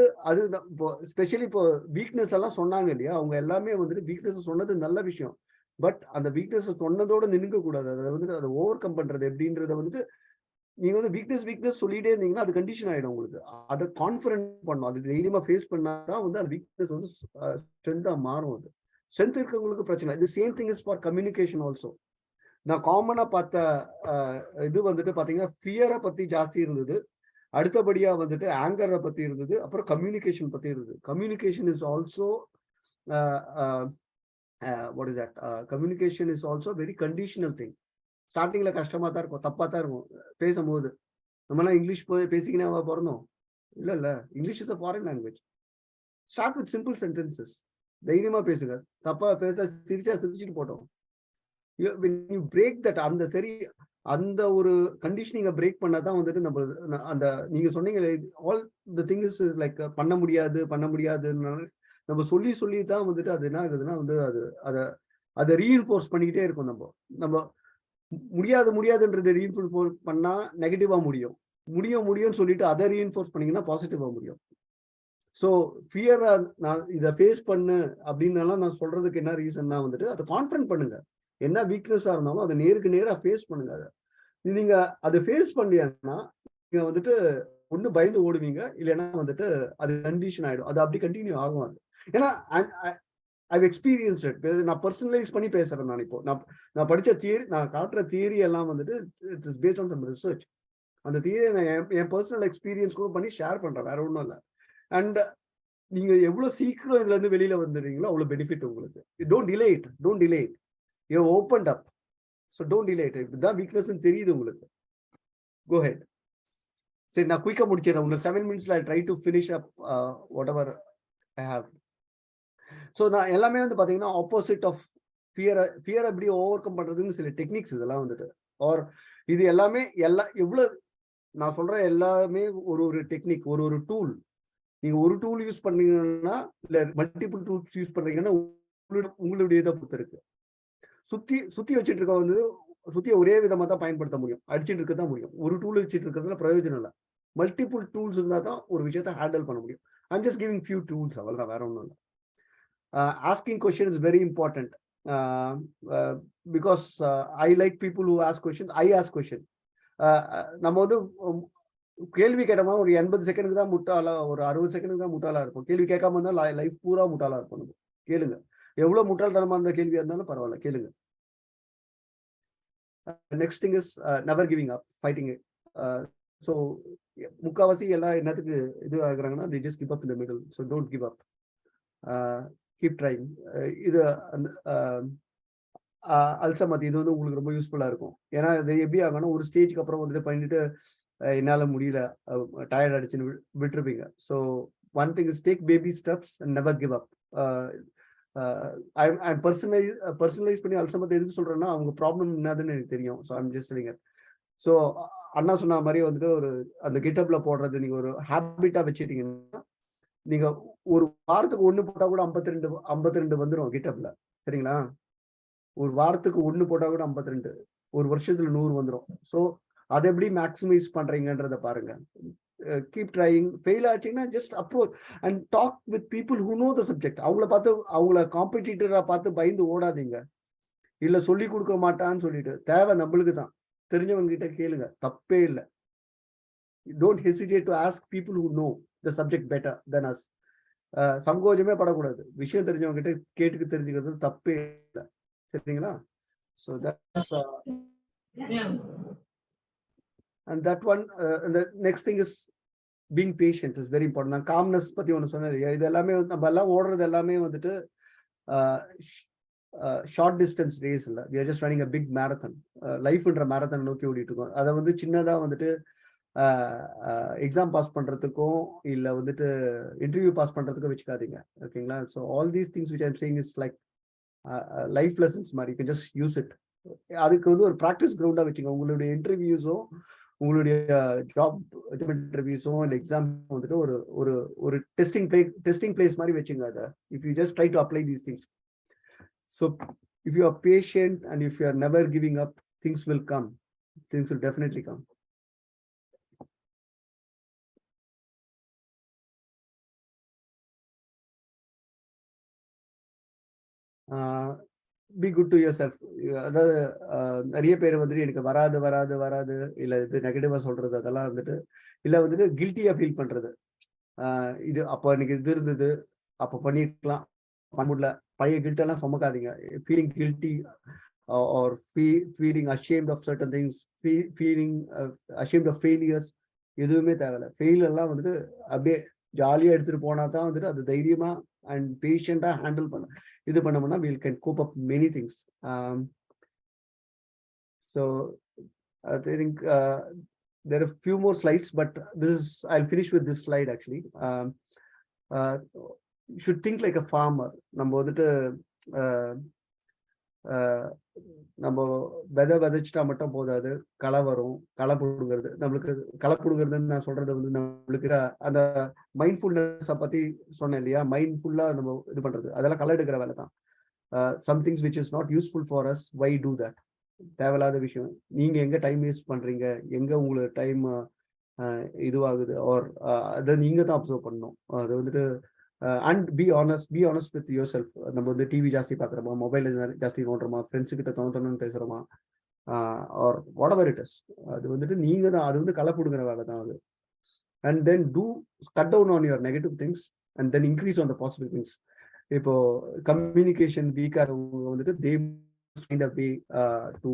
இப்போ ஸ்பெஷலி இப்போ வீக்னஸ் எல்லாம் சொன்னாங்க இல்லையா, அவங்க எல்லாமே வந்துட்டு வீக்னஸ் சொன்னது நல்ல விஷயம். பட் அந்த வீக்னஸ் சொன்னதோட நின்னுக்க கூடாது. அதை வந்துட்டு அதை ஓவர் கம் பண்றது எப்படின்றத வந்துட்டு நீங்க வந்து வீக்னஸ் சொல்லிட்டே இருந்தீங்கன்னா அது கண்டிஷன் ஆயிடும் உங்களுக்கு. அதை கான்ஃபிடன்ட் பண்ணும், அது தைரியமா ஃபேஸ் பண்ணாதான் வந்து அந்த வீக்னஸ் வந்து ஸ்ட்ரென்த்தா மாறும். அது ஸ்ட்ரென்த் இருக்கவங்களுக்கு பிரச்சனை. இது same thing is for communication also. நான் காமனா பார்த்த இது வந்துட்டு பாத்தீங்கன்னா ஃபியரை பத்தி ஜாஸ்தி இருந்தது, அடுத்தபடியா வந்துட்டு ஆங்கரை பத்தி இருந்தது, அப்புறம் கம்யூனிகேஷன் பத்தி இருந்தது. Communication is also what is that communication is also very conditional thing. ஸ்டார்டிங்ல கஷ்டமா தான் இருக்கும், தப்பா தான் இருக்கும் பேசும்போது. நம்மலாம் இங்கிலீஷ் பேசிக்கினே பிறந்தோம், இல்ல English is a foreign language. Start with simple sentences. தைரியமா பேசுங்க. தப்பா பேச சிரிச்சிட்டு போட்டோம். when you break that, அந்த ஒரு கண்டிஷனிங்க பிரேக் பண்ணாதான் வந்துட்டு நம்ம அந்த நீங்க சொன்னீங்க all the thing is like பண்ண முடியாதுன்னு நம்ம சொல்லி தான் வந்துட்டு அது என்ன ஆகுதுன்னா வந்து அதை ரீஇன்ஃபோர்ஸ் பண்ணிக்கிட்டே இருக்கும். நம்ம முடியாதுன்றது ரீஇன்ஃபோர்ஸ் பண்ணா நெகட்டிவா முடியும்னு சொல்லிட்டு அதை ரீஇன்ஃபோர்ஸ் பண்ணீங்கன்னா பாசிட்டிவா முடியும். ஸோ ஃபியரை நான் இதை ஃபேஸ் பண்ணு அப்படின்னாலாம் நான் சொல்றதுக்கு என்ன ரீசன்னா வந்துட்டு அதை கான்ஃபிடன்ட் பண்ணுங்க. என்ன வீக்னஸா இருந்தாலும் அதை நேருக்கு நேராக ஃபேஸ் பண்ணுங்க. நீங்க அதை ஃபேஸ் பண்ணீங்கன்னா நீங்க வந்துட்டு ஒண்ணு பயந்து ஓடுவீங்க, இல்லைன்னா வந்துட்டு அது கண்டிஷன் ஆயிடும். அது அப்படி கண்டினியூ ஆகும். அது ஏன்னா ஐவ் எக்ஸ்பீரியன்ஸ் இட். நான் பர்சனலைஸ் பண்ணி பேசுறேன். நான் இப்போ நான் படிச்ச தியரி, நான் காட்டுற தியரி எல்லாம் வந்துட்டு it is based on some research. அந்த தியரியை நான் என் பர்சனல் எக்ஸ்பீரியன்ஸ் கூட பண்ணி ஷேர் பண்றேன், வேற ஒன்றும் இல்லை. அண்ட் நீங்க எவ்வளவு சீக்கிரம் இதுல இருந்து வெளியில வந்துடுறீங்களோ அவ்வளவு பெனிஃபிட் உங்களுக்கு. Don't delay it. You opened up. So don't delay it. இதுதான் வீக்னஸ் தெரியுது உங்களுக்கு. கோ ஹெட். சரி, நான் குயிக்கா முடிச்சிடறேன். உங்களுக்கு 7 minutes I try to finish up what ever I have. So நான் எல்லாமே வந்து பாத்தீங்கன்னா ஆப்போசிட் ஆஃப் ஃபியர் எப்படி ஓவர் கம் பண்றதுன்னு சில டெக்னிக்ஸ் இதெல்லாம் வந்துட்டு. ஆர் இது எல்லாமே எவ்வளவு நான் சொல்ற எல்லாமே ஒரு டெக்னிக், ஒரு டூல். நீங்க ஒரு டூல் யூஸ் பண்ணீங்கன்னா இல்ல மல்டிபிள் டூல்ஸ் யூஸ் பண்றீங்கன்னா உங்களுடைய இதை பொறுத்து இருக்கு. சுத்தி வச்சுட்டு இருக்க வந்து சுத்திய ஒரே விதமா தான் பயன்படுத்த முடியும், அடிச்சுட்டு இருக்க தான் முடியும். ஒரு டூல் வச்சுட்டு இருக்கிறதுல பிரயோஜனம் இல்லை. மல்டிபிள் டூல்ஸ் இருந்தா தான் ஒரு விஷயத்த ஹேண்டில் பண்ண முடியும். I'm just giving few tools, அவ்வளவுதான், வேற ஒன்றும் இல்லை. Asking question is very important. Because I like people who ask question. I ask question. நம்ம வந்து கேள்வி கேட்டோமா ஒரு 80 செகண்டுக்கு தான் முட்டாளா, ஒரு 60 செகண்டுக்கு தான் முட்டாளா இருக்கும். கேள்வி கேட்காம இருந்தா லைஃப் பூரா முட்டாளா இருக்கும். நம்ம கேளுங்க. எவ்வளவு முட்டாள்தனமா இருந்த கேள்வியா இருந்தாலும் பரவாயில்ல, கேளுங்க. Next thing is never giving up, fighting it. So முக்காவாசி எல்லாம் என்னத்துக்கு இது ஆகுறாங்கன்னா they just give up in the middle. So don't give up. Keep trying. இது அல்சமதி இது வந்து உங்களுக்கு ரொம்ப யூஸ்ஃபுல்லா இருக்கும். ஏன்னா இது எப்படி ஆகும்னா ஒரு ஸ்டேஜ்க்கு அப்புறம் வந்துட்டு பண்ணிட்டு என்னால முடியல, டயர்ட் அடிச்சுன்னு விட்டுருப்பீங்க. So one thing is take baby steps and never give up. I personalise பண்ணி அல்சமத்தை எதுக்கு சொல்றேன்னா அவங்க ப்ராப்ளம் என்னதுன்னு எனக்கு தெரியும். So I'm just telling it. So அண்ணா சொன்ன மாதிரி வந்துட்டு ஒரு அந்த கிட்டப்ல போடுறது நீங்க ஒரு ஹேபிட்டா வச்சுட்டீங்கன்னா நீங்க ஒரு வாரத்துக்கு 1 போட்டா கூட 52 வந்துடும் கிட்டப்ல. சரிங்களா? ஒரு வாரத்துக்கு 1 போட்டா கூட 52, ஒரு வருஷத்துல 100 வந்துடும். ஸோ அதை எப்படி மேக்ஸிமைஸ் பண்றீங்கன்றத பாருங்க. Keep trying. ஃபெயில் ஆச்சுன்னா just approach and talk with people who know the subject. அவங்கள காம்படிட்டரா பார்த்து பயந்து ஓடாதீங்க. இல்ல சொல்லி கொடுக்க மாட்டான்னு சொல்லிட்டு, தேவை நம்மளுக்கு தான். தெரிஞ்சவங்க கிட்ட கேளுங்க, தப்பே இல்லை. Don't hesitate to ask people who know the subject better then us. சங்கோஜமே படக்கூடாது. விஷயம் தெரிஞ்சவங்க கிட்ட கேட்டுக்கு தெரிஞ்சுக்கிறது தப்பே இல்லை. சரிங்களா? So that's and that one and the next thing is being patient is very important. நான் காம்னஸ் பத்தி ஒன்று சொன்னேன். இது எல்லாமே நம்ம எல்லாம் ஓடுறது எல்லாமே வந்துட்டு ஷார்ட் டிஸ்டன்ஸ் ரேஸ் இல்லை. we are just running a big marathon. லைஃப்ன்ற மேரத்தான் நோக்கி ஓடிட்டு இருக்கோம். அதை வந்து சின்னதா வந்துட்டு எக்ஸாம் பாஸ் பண்றதுக்கும் இல்லை வந்துட்டு இன்டர்வியூ பாஸ் பண்றதுக்கும் வச்சுக்காதீங்க. ஓகேங்களா? So all these things which I'm saying is like life lessons மாதிரி. you can just use it. அதுக்கு வந்து ஒரு ப்ராக்டிஸ் கிரவுண்டா வச்சுங்க. உங்களுடைய இன்டர்வியூஸும் உங்களுடைய ஜாப் இன்டர்வியூஸும் இல்லை எக்ஸாம் வந்துட்டு ஒரு டெஸ்டிங் பிளேஸ் மாதிரி வச்சுங்க அதை. If you just try to apply these things. So if you R patient and if you are never giving up, things will come. Things will definitely come. Be good to your self. அதாவது நிறைய பேர் வந்துட்டு எனக்கு வராது இல்லை இது நெகட்டிவா சொல்றது, அதெல்லாம் வந்துட்டு இல்லை வந்துட்டு கில்ட்டியா ஃபீல் பண்றது. இது அப்போ எனக்கு இது இருந்தது, அப்போ பண்ணிருக்கலாம், பண்ண முடியல, பழைய கில்ட்டெல்லாம் சுமக்காதீங்க. Feeling guilty or feeling ashamed of certain things, feeling ashamed of failures எதுவுமே தேவையில்லை. ஃபெயிலெல்லாம் வந்துட்டு அப்படியே ஜாலியாக எடுத்துட்டு போனா தான் வந்துட்டு அது தைரியமா அண்ட் பேஷண்டா ஹேண்டில் பண்ணோம்னா we can cope up many things. So I think there are a few more slides, but I'll finish with this slide actually. You should think like a farmer. நம்ம வந்துட்டு நம்ம விதைச்சிட்டா மட்டும் போதாது, களை வரும், களை பிடுங்கிறது. நம்மளுக்கு களை பிடுங்கிறதுன்னு நான் சொல்றது வந்து நம்மளுக்கு அந்த மைண்ட்ஃபுல்னஸ் பத்தி சொன்னேன் இல்லையா, மைண்ட்ஃபுல்லா நம்ம இது பண்றது, அதெல்லாம் களை எடுக்கிற வேலை தான். Somethings which is not useful for us, why do that? தேவையில்லாத விஷயம். நீங்க எங்க டைம் வேஸ்ட் பண்றீங்க, எங்க உங்களுக்கு டைம் இதுவாகுது, ஆர் அதை நீங்க தான் அப்சர்வ் பண்ணணும். அது வந்துட்டு and be honest with your self. நம்ம வந்து டிவி ஜாஸ்தி பார்க்குறோமா, மொபைல் ஜாஸ்தி நோண்டுறோமா, ஃப்ரெண்ட்ஸு கிட்ட தோணுன்னு பேசுறோமா, or whatever it is, அது வந்துட்டு நீங்க தான், அது வந்து களை பிடுங்குற வேலை தான் அது. And then cut down on your negative things and then increase on the positive things. இப்போ கம்யூனிகேஷன் வீக்கா இருக்கவங்க வந்துட்டு they kind of way to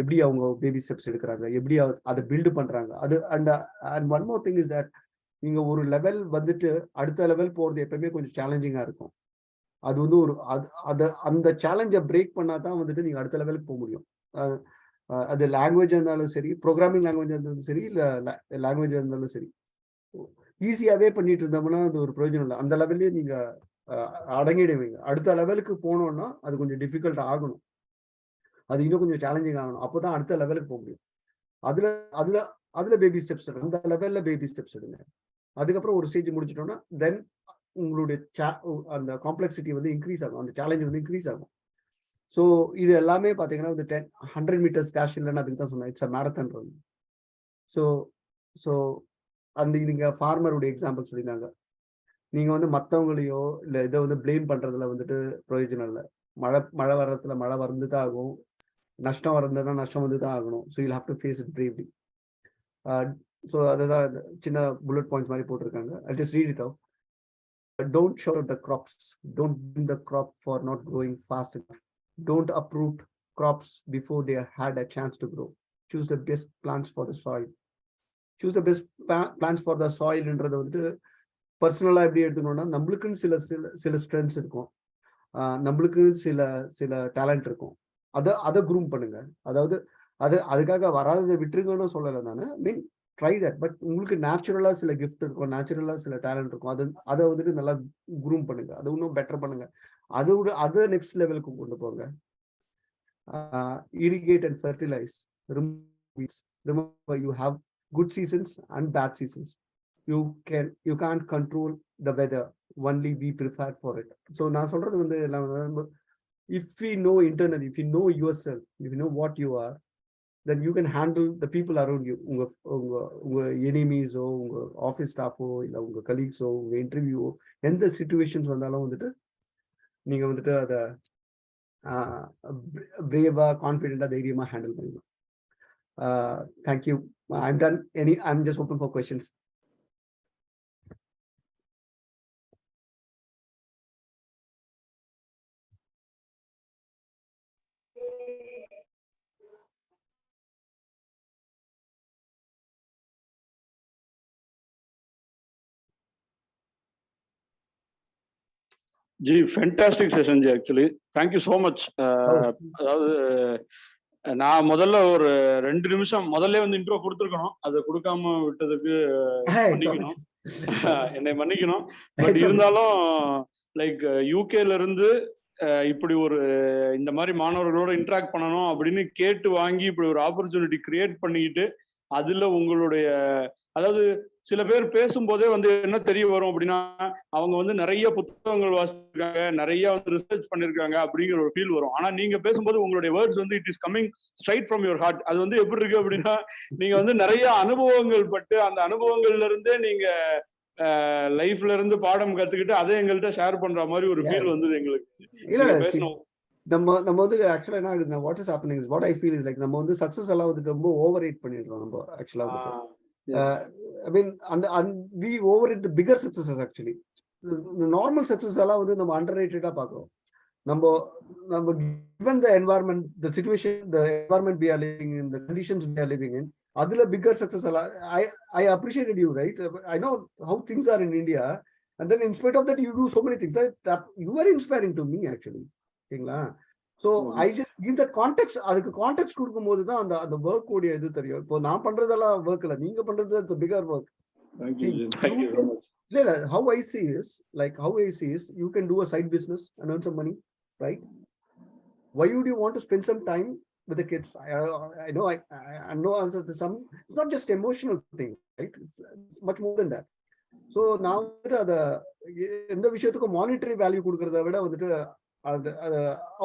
எப்படி அவங்க பேபி ஸ்டெப்ஸ் எடுக்கிறாங்க, எப்படி அதை பில்டு பண்றாங்க. அது and one more thing is that நீங்க ஒரு லெவல் வந்துட்டு அடுத்த லெவல் போறது எப்பவுமே கொஞ்சம் சேலஞ்சிங்கா இருக்கும். அது வந்து அந்த சேலஞ்சை பிரேக் பண்ணாதான் வந்துட்டு நீங்க அடுத்த லெவலுக்கு போக முடியும். அது லாங்குவேஜ் இருந்தாலும் சரி, ப்ரோக்ராமிங் லாங்குவேஜ் இருந்தாலும் சரி, இல்ல லாங்குவேஜ் இருந்தாலும் சரி, ஈஸியாவே பண்ணிட்டு இருந்தோம்னா அது ஒரு பிரயோஜனம் இல்லை. அந்த லெவல்லே நீங்க அடங்கிடுவீங்க. அடுத்த லெவலுக்கு போனோம்னா அது கொஞ்சம் டிஃபிகல்ட் ஆகணும், அது இன்னும் கொஞ்சம் சேலஞ்சிங் ஆகணும். அப்போதான் அடுத்த லெவலுக்கு போக முடியும். அதுல பேபி ஸ்டெப்ஸ், அந்த லெவல்ல பேபி ஸ்டெப்ஸ் எடுங்க. அதுக்கப்புறம் ஒரு ஸ்டேஜ் முடிச்சிட்டோம்னா தென் உங்களுடைய அந்த காம்ப்ளெக்சிட்டி வந்து இன்க்ரீஸ் ஆகும், அந்த சேலஞ்ச் வந்து இன்க்ரீஸ் ஆகும். ஸோ இது எல்லாமே பார்த்தீங்கன்னா வந்து 100 meters டேஷ் இல்லைன்னு அதுக்கு தான் சொன்னேன், it's a marathon run. So அந்த இதுங்க ஃபார்மருடைய எக்ஸாம்பிள் சொல்லியிருந்தாங்க. நீங்க வந்து மற்றவங்களையோ இல்லை இதை வந்து பிளேம் பண்றதுல வந்துட்டு பிரயோஜனம் இல்லை. மழை வர்றதுல மழை வந்து தான் ஆகும், நஷ்டம் வர்றதுனா நஷ்டம் வந்து தான் ஆகணும். So you'll have to face it bravely. So அதுதான் சின்ன புல்லட் பாயிண்ட்ஸ் மாதிரி போட்டிருக்காங்க. I just read it out. Don't shout the crops. Don't blame the crop for not growing fast enough. Don't uproot crops before they had a chance to grow. Choose the best plants for the soil. Choose the best plants for the soil என்றது வந்து பர்சனலாக எப்படி எடுத்துக்கணும்னா, நம்மளுக்குன்னு சில strengths இருக்கும், நம்மளுக்கு சில talent இருக்கும். அதை க்ரூம் பண்ணுங்க. அதாவது அதுக்காக வராததை விட்டுருங்கன்னு சொல்லலை நான், மீன் ட்ரை தட். பட் உங்களுக்கு நேச்சுரலா சில கிஃப்ட் இருக்கும், நேச்சுரலா சில டேலண்ட் இருக்கும், அதை வந்துட்டு நல்லா க்ரூம் பண்ணுங்க, அதை இன்னும் பெட்டர் பண்ணுங்க, அதை நெக்ஸ்ட் லெவலுக்கு கொண்டு போங்க. Irrigate and fertilize. Remember, you have good seasons and bad seasons. You can't control the weather, only be prepared for it. So நான் சொல்றது வந்து if we know internally, if you know yourself, if you know what you are, then you can handle the people around you. உங்க எனிமீஸோ, உங்க office ஸ்டாஃபோ, இல்லை உங்க கலீக்ஸோ, உங்க இன்டர்வியூவோ, எந்த situations வந்தாலும் வந்துட்டு நீங்க வந்துட்டு அதை பிரேவா, கான்ஃபிடென்டா, தைரியமா ஹேண்டில் பண்ணலாம். Thank you. I'm done. I'm just open for questions. G fantastic session G. Actually thank you so much. அதாவது நான் முதல்ல ஒரு 2 நிமிஷம் முதல்ல வந்து இன்ட்ரோ கொடுத்துருக்கணும், அதை கொடுக்காம விட்டதுக்கு மன்னிக்கணும், என்னை மன்னிக்கணும். பட் இருந்தாலும் லைக் யூகேல இருந்து இப்படி ஒரு இந்த மாதிரி மாணவர்களோட இன்ட்ராக்ட் பண்ணணும் அப்படின்னு கேட்டு வாங்கி இப்படி ஒரு ஆப்பர்ச்சுனிட்டி கிரியேட் பண்ணிக்கிட்டு, அதுல உங்களுடைய, அதாவது சில பேர் பேசும்போதே வந்து என்ன தெரிய வரும் அப்படின்னா, அவங்க வந்து நிறைய புத்தகங்கள் வாசிச்சிருக்காங்க, நிறைய வந்து ரிசர்ச் பண்ணிருக்காங்க அப்படிங்கிற ஒரு ஃபீல் வரும். ஆனா நீங்க பேசும்போது உங்களுடைய வேர்ட்ஸ் வந்து it is coming straight from your heart. அது வந்து எப்படி இருக்கு அப்படின்னா, நீங்க வந்து நிறைய அனுபவங்கள் பட்டு அந்த அனுபவங்கள்ல இருந்தே நீங்க லைஃப்ல இருந்து பாடம் கத்துக்கிட்டு அதை எங்கள்கிட்ட ஷேர் பண்ற மாதிரி ஒரு ஃபீல் வந்தது எங்களுக்கு. நம்ம வந்து ஆக்சுவலா என்ன ஆகுது, what is happening is what I feel is like நம்ம வந்து சக்சஸ் எல்லாம் வந்து ரொம்ப ஓவர் ரேட் பண்ணிடுறோம். நம்ம ஆக்சுவலா I mean, we overrate the bigger successes actually. The normal success எல்லாம் வந்து நம்ம underrated-ஆ பார்க்கிறோம். நம்ம given the environment, the situation, the environment we are living in, the conditions we are living in, அதுல bigger success எல்லாம் I appreciated you, right? I know how things are in India, and then in spite of that you do so many things. You are inspiring to me actually. ஓகேங்களா? So I just give that context. அதுக்கு context கொடுக்கும்போது தான் அந்த அந்த work உடைய இது தெரியும். இப்போ நான் பண்றதெல்லாம் ஒர்க் இல்லை, நீங்க பண்றது பிகர் ஒர்க். இல்ல how I see is you can do a side business and earn some money, right? Why would you want to spend some time with the kids? I know I know answer to some. It's not just emotional thing, right? It's much more than that. So now the எந்த விஷயத்துக்கும் monetary value கொடுக்கறத விட வந்துட்டு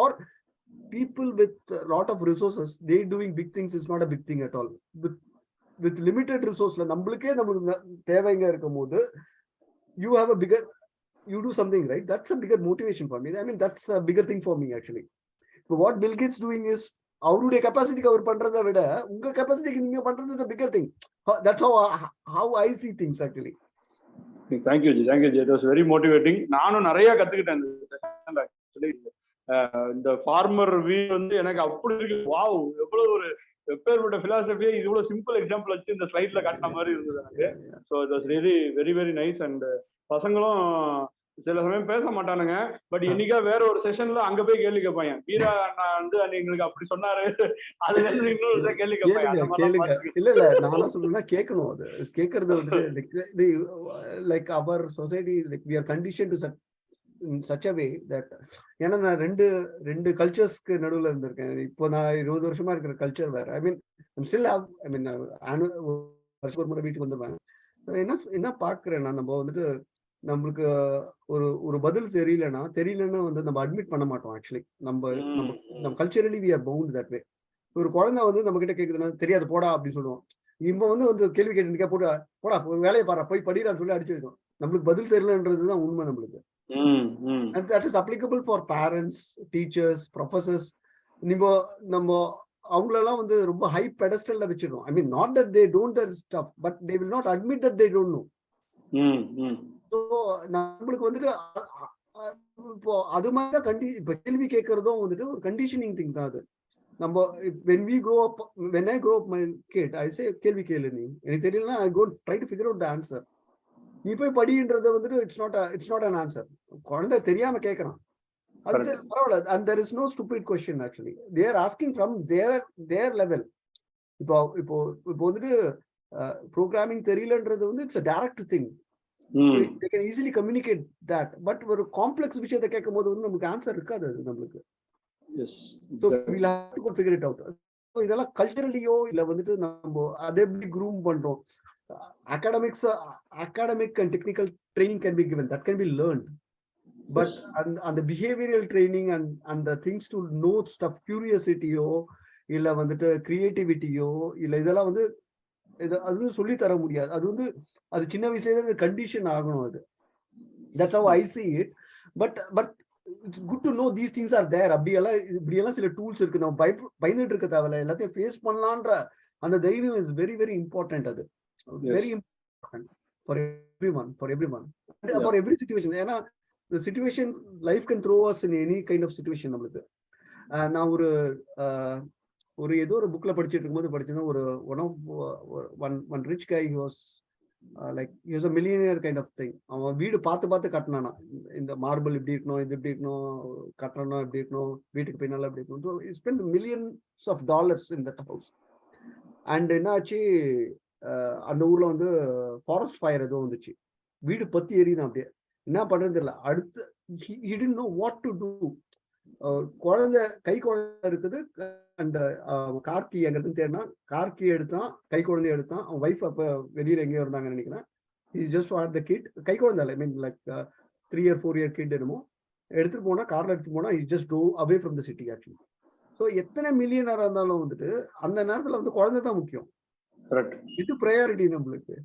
or people with a lot of resources, they doing big things is not a big thing at all. With limited resources, நம்மளுக்கு தேவைங்க இருக்கும்போது you have a bigger, you do something, right? That's a bigger motivation for me. I mean, that's a bigger thing for me actually. So what Bill Gates doing is, அவருடைய capacity cover பண்றதை விட உங்க கெப்பாசிட்டிக்கு நீங்க பண்றது is a bigger thing. That's how I see things actually. Thank you, it was very motivating. நானும் நிறைய கத்துக்கிட்டேன் இந்த ஃபார்மர் வியூ வந்து எனக்கு அப்படி இருக்கு. வாவ், எவ்வளவு ஒரு எப்பேற்பட்ட பிலாசபியை இவ்வளவு சிம்பிள் எக்ஸாம்பிள் வச்சு இந்த ஸ்லைட்ல காட்டின மாதிரி இருந்தது எனக்கு. So it was really very very nice. And பசங்களும் சில சமயம் பேச மாட்டானுங்க, பட் இன்னைக்கா வேற ஒரு செஷன்ல அங்க போய் கேள்வி கேட்பாங்க. வீரா அண்ணா வந்து எங்களுக்கு அப்படி சொன்னாரு, அதுல இருந்து இன்னொரு கேள்வி கேட்பாங்க. இல்ல நான் சொல்றேன்னா கேட்கணும். அது கேட்கறது வந்து like our society, like we are condition to in such a way that ஏன்னா நான் ரெண்டு கல்ச்சர்ஸ்க்கு நடுவில் இருந்திருக்கேன். இப்போ நான் 20 வருஷமா இருக்கிற கல்ச்சர் வேற. ஐ மீன் வருஷம் ஒரு முறை வீட்டுக்கு வந்துடுவேன். என்ன பாக்குறேன்னா, நம்ம வந்துட்டு நம்மளுக்கு ஒரு பதில் தெரியலன்னா வந்து நம்ம அட்மிட் பண்ண மாட்டோம். ஆக்சுவலி நம்ம culturally we are bound that way. ஒரு குழந்தை வந்து நம்ம கிட்ட கேக்குதுன்னா தெரியாது போடா அப்படின்னு சொல்லுவோம். இப்போ வந்து கேள்வி கேட்டு போடா வேலையை பாரு, போய் படிடான்னு சொல்லி அடிச்சு வைக்கும். நம்மளுக்கு பதில் தெரியலன்றதுதான் உண்மை நம்மளுக்கு. And that is applicable for parents, teachers, professors. நம்ம அவங்களெல்லாம் வந்து ரொம்ப ஹை பெடஸ்டல்ல வச்சிருக்கோம். I mean not that they don't their stuff, but they will not admit that they don't know. So நம்மளுக்கு வந்துட்டு இப்போ அது மாதிரி தான் இப்போ கேள்வி கேட்கறதும் வந்துட்டு ஒரு கண்டிஷனிங் திங் தான் அது. நம்ம when I grow up my kid, I say கேள்வி கேளு, நீ எனக்கு தெரியலன்னா I go try to figure out the answer. நீ போய் படின்றது வந்துட்டு இட்ஸ் நாட் an answer. குழந்தை தெரியாம கேட்கறான், அது பரவாயில்ல. and there is no stupid question actually. They are asking from their level. இப்போ வந்துட்டு ப்ரோக்ராமிங் தெரியலன்றது வந்து it's a direct thing. So they can easily communicate that. But ஒரு காம்ப்ளெக்ஸ் விஷயத்தை கேட்கும் போது வந்து நமக்கு ஆன்சர் இருக்காது அது நம்மளுக்கு. So we'll have to go figure it out. So இதெல்லாம் கல்ச்சரலியோ இல்ல வந்துட்டு நம்ம அதை எப்படி க்ரூம் பண்றோம். Academic and technical training can be given, that can be learned, but and the behavioral training and the things to know stuff, curiosity ஓ இல்ல வந்துட்டு கிரியேட்டிவிட்டியோ இல்ல இதெல்லாம் வந்து அது சொல்லி தர முடியாது. அது சின்ன வயசுல கண்டிஷன் ஆகணும். அது that's how I see it. but it's good to know these things are there. இப்படியெல்லாம் சில டூல்ஸ் இருக்கு. நம்ம பயந்துட்டு இருக்க தேவையில்ல, எல்லாத்தையும் ஃபேஸ் பண்ணலான்ற அந்த தைரியம் is very very important. அது very important for everyone and for every situation. ஏன்னா the situation life can throw us in any kind of situation. நம்மளுக்கு நான் ஒரு ஏதோ ஒரு புக்ல படிச்சிட்டு இருக்கும்போது படிச்சேன்னா one rich guy, he was like he was a millionaire kind of thing. அவன் வீடு பார்த்து கட்டினானா, இந்த மார்பிள் இப்படி இருக்கணும், இது இப்படி இருக்கணும், கட்டணும் இப்படி இருக்கணும், வீட்டுக்கு போய் நல்லா இப்படி இருக்கணும். So he spent millions of dollars in that house. and என்னாச்சு, அந்த ஊர்ல வந்து ஃபாரஸ்ட் ஃபயர் ஏதோ வந்துச்சு, வீடு பத்தி எரியுதான். அப்படியே என்ன பண்றது தெரியல. அடுத்து he didn't know what to do. குழந்தை இருக்குது, அந்த கார்கி எங்கிறது தேடினா, கார்கி எடுத்தான், கை குழந்தைய எடுத்தான். அவன் ஒய்ஃப் அப்ப வெளியில எங்கேயோ இருந்தாங்கன்னு நினைக்கிறேன். he just had the kid, கை குழந்தை இல்லை, I mean like 3 or 4 year kid என்னமோ எடுத்துட்டு போனா, கார்ல எடுத்துட்டு போனா, he just drove away from the city actually. So எத்தனை மில்லியனரா இருந்தாலும் வந்துட்டு அந்த நேரத்துல வந்து குழந்தை தான் முக்கியம். இது ப்ரையாரிட்டி நம்மளுக்கு.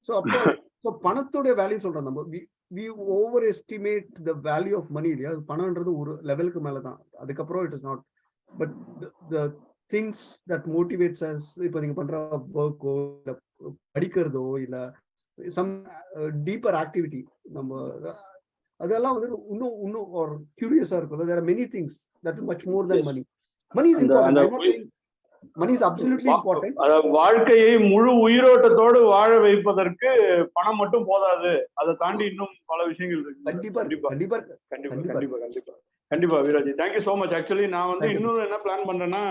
ஸோ அப்போ பணத்தோட வேல்யூ சொல்றோம் நம்ம. we overestimate the value of money. இல்லையா, பணம்ன்றது ஒரு லெவலுக்கு மேலதான், அதுக்கப்புறம் it is not. But the things that motivates us, இப்போ நீங்க பண்ற ஒர்க்கோ இல்ல படிக்கிறதோ இல்ல some deeper activity, நம்ம அதெல்லாம் வந்து இன்னும் ஒரு கியூரியஸா இருக்கும். there are many things that are much more than money. Money is important. Money is absolutely important. வாழ்க்கையை முழு உயிரோட்டத்தோடு வாழ வைப்பதற்கு பணம் மட்டும் போதாது, அதை தாண்டி இன்னும் பல விஷயங்கள் இருக்கு. கண்டிப்பா. கண்டிப்பா வீராஜி, தேங்க்யூ ஸோ மச். ஆக்சுவலி நான் வந்து Thank you. இன்னொரு என்ன பிளான் பண்றேன்னா,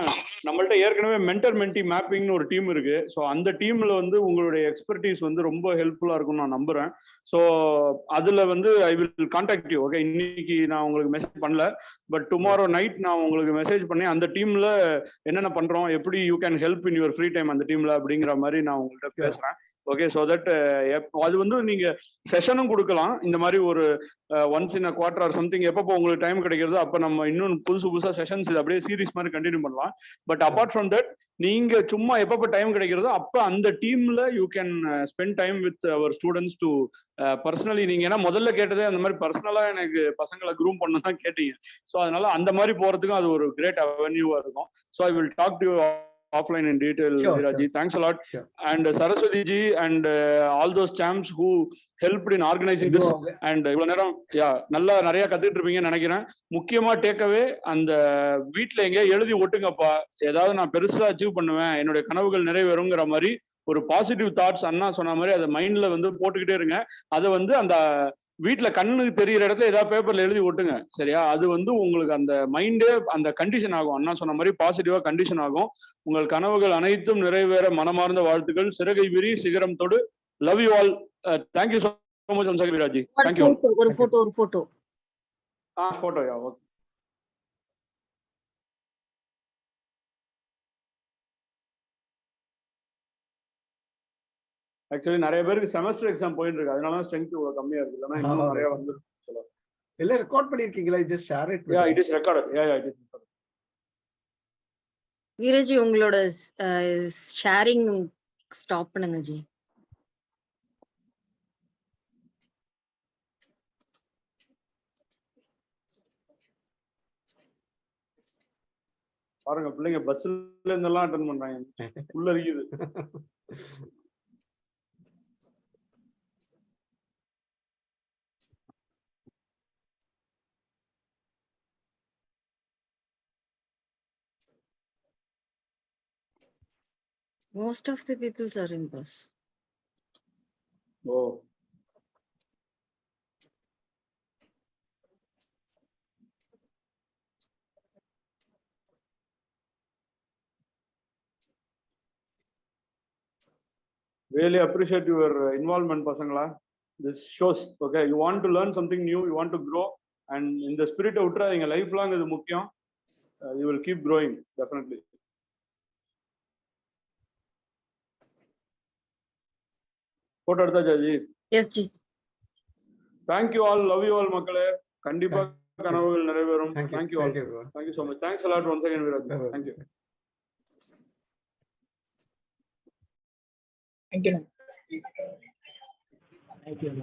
நம்மள்ட்ட ஏற்கனவே மென்டர் மென்டி மேப்பிங்னு ஒரு டீம் இருக்கு. ஸோ அந்த டீம்ல வந்து உங்களுடைய எக்ஸ்பர்டீஸ் வந்து ரொம்ப ஹெல்ப்ஃபுல்லா இருக்கும்னு நான் நம்புறேன். ஸோ அதுல வந்து I will contact you. Okay, இன்னைக்கு நான் உங்களுக்கு மெசேஜ் பண்ணல, பட் டுமாரோ நைட் நான் உங்களுக்கு மெசேஜ் பண்ணி அந்த டீம்ல என்னென்ன பண்றோம், எப்படி you can help in your free time அந்த டீம்ல அப்படிங்கிற மாதிரி நான் உங்கள்கிட்ட Sure. பேசுறேன். ஓகே, ஸோ தட் அது வந்து நீங்க செஷனும் கொடுக்கலாம். இந்த மாதிரி ஒரு once in a quarter or something, எப்பப்போ உங்களுக்கு டைம் கிடைக்கிறதோ அப்போ நம்ம இன்னும் புதுசா செஷன்ஸ் இது அப்படியே சீரிஸ் மாதிரி கண்டினியூ பண்ணலாம். பட் அபார்ட் ஃப்ரம் தட், நீங்க சும்மா எப்பப்போ டைம் கிடைக்கிறதோ அப்போ அந்த டீம்ல you can spend time with our students to personally. நீங்க ஏன்னா முதல்ல கேட்டதே அந்த மாதிரி பர்சனலா எனக்கு பசங்களை குரூம் பண்ண தான் கேட்டீங்க. ஸோ அதனால அந்த மாதிரி போறதுக்கும் அது ஒரு கிரேட் அவென்யூவா இருக்கும். So I will talk to you offline in detail. Sure, Viraji, sure. thanks a lot. Sure. And Saraswati ji and all those champs who helped in organizing this. And இவ்வளவு நேரம் நல்லா நிறைய கத்துட்டு இருப்பீங்கன்னு நினைக்கிறேன். முக்கியமா டேக்அவே, அந்த வீட்டுல எங்க எழுதி ஒட்டுங்கப்பா, ஏதாவது நான் பெருசா அச்சீவ் பண்ணுவேன், என்னுடைய கனவுகள் நிறைவேறுங்கிற மாதிரி ஒரு பாசிட்டிவ் தாட்ஸ் அண்ணா சொன்ன மாதிரி அதை மைண்ட்ல வந்து போட்டுக்கிட்டே இருங்க. அதை வந்து அந்த வீட்டுல கண்ணுக்கு தெரியிற இடத்துல ஏதாவது பேப்பர்ல எழுதி ஒட்டுங்க, சரியா? அது வந்து உங்களுக்கு அந்த மைண்டே அந்த கண்டிஷன் ஆகும். அண்ணா சொன்ன மாதிரி பாசிட்டிவா கண்டிஷன் ஆகும். உங்கள் கனவுகள் அனைத்தும் நிறைவேற மனமார்ந்த வாழ்த்துக்கள். சிறகை விரி, சிகரம் தொடு. Love you all. Thank you so much once again Viraji. Thank you. ஒரு போட்டோ போட்டோ ஓகே. ஆக்சுவலி நிறைய பேருக்கு செமஸ்டர் எக்ஸாம் போயிட்டு இருக்கு, அதனால ஸ்ட்ரென்த் இவ்வளவு கம்மியா இருக்கு. இல்லைன்னா இன்னும் நிறைய வந்து இல்ல ரெக்கார்ட் பண்ணிருக்கீங்களா? Just share it. It is recorded. It is recorded. Veeraji, உங்களோட ஷேரிங் ஸ்டாப் பண்ணுங்க ஜி. பாருங்க, பிள்ளைங்க பஸ்ல இருந்தெல்லாம் அட்டென்ட் பண்றாங்க, உள்ள இருக்குது. Most of the people are in bus. Oh, really appreciate your involvement பசங்களா. This shows, okay, you want to learn something new, you want to grow, and in the spirit விட்டுறாதீங்க. Life long இது முக்கியம். You will keep growing definitely. Photo எடுத்தாச்சா ji? Yes ji. Thank you all, love you all மக்களே. கண்டிப்பா கனவுகள் நிறைவேறும். Thank you all. Thank you so much. Thanks a lot once again Viraj. Thank you. Thank you. Thank you.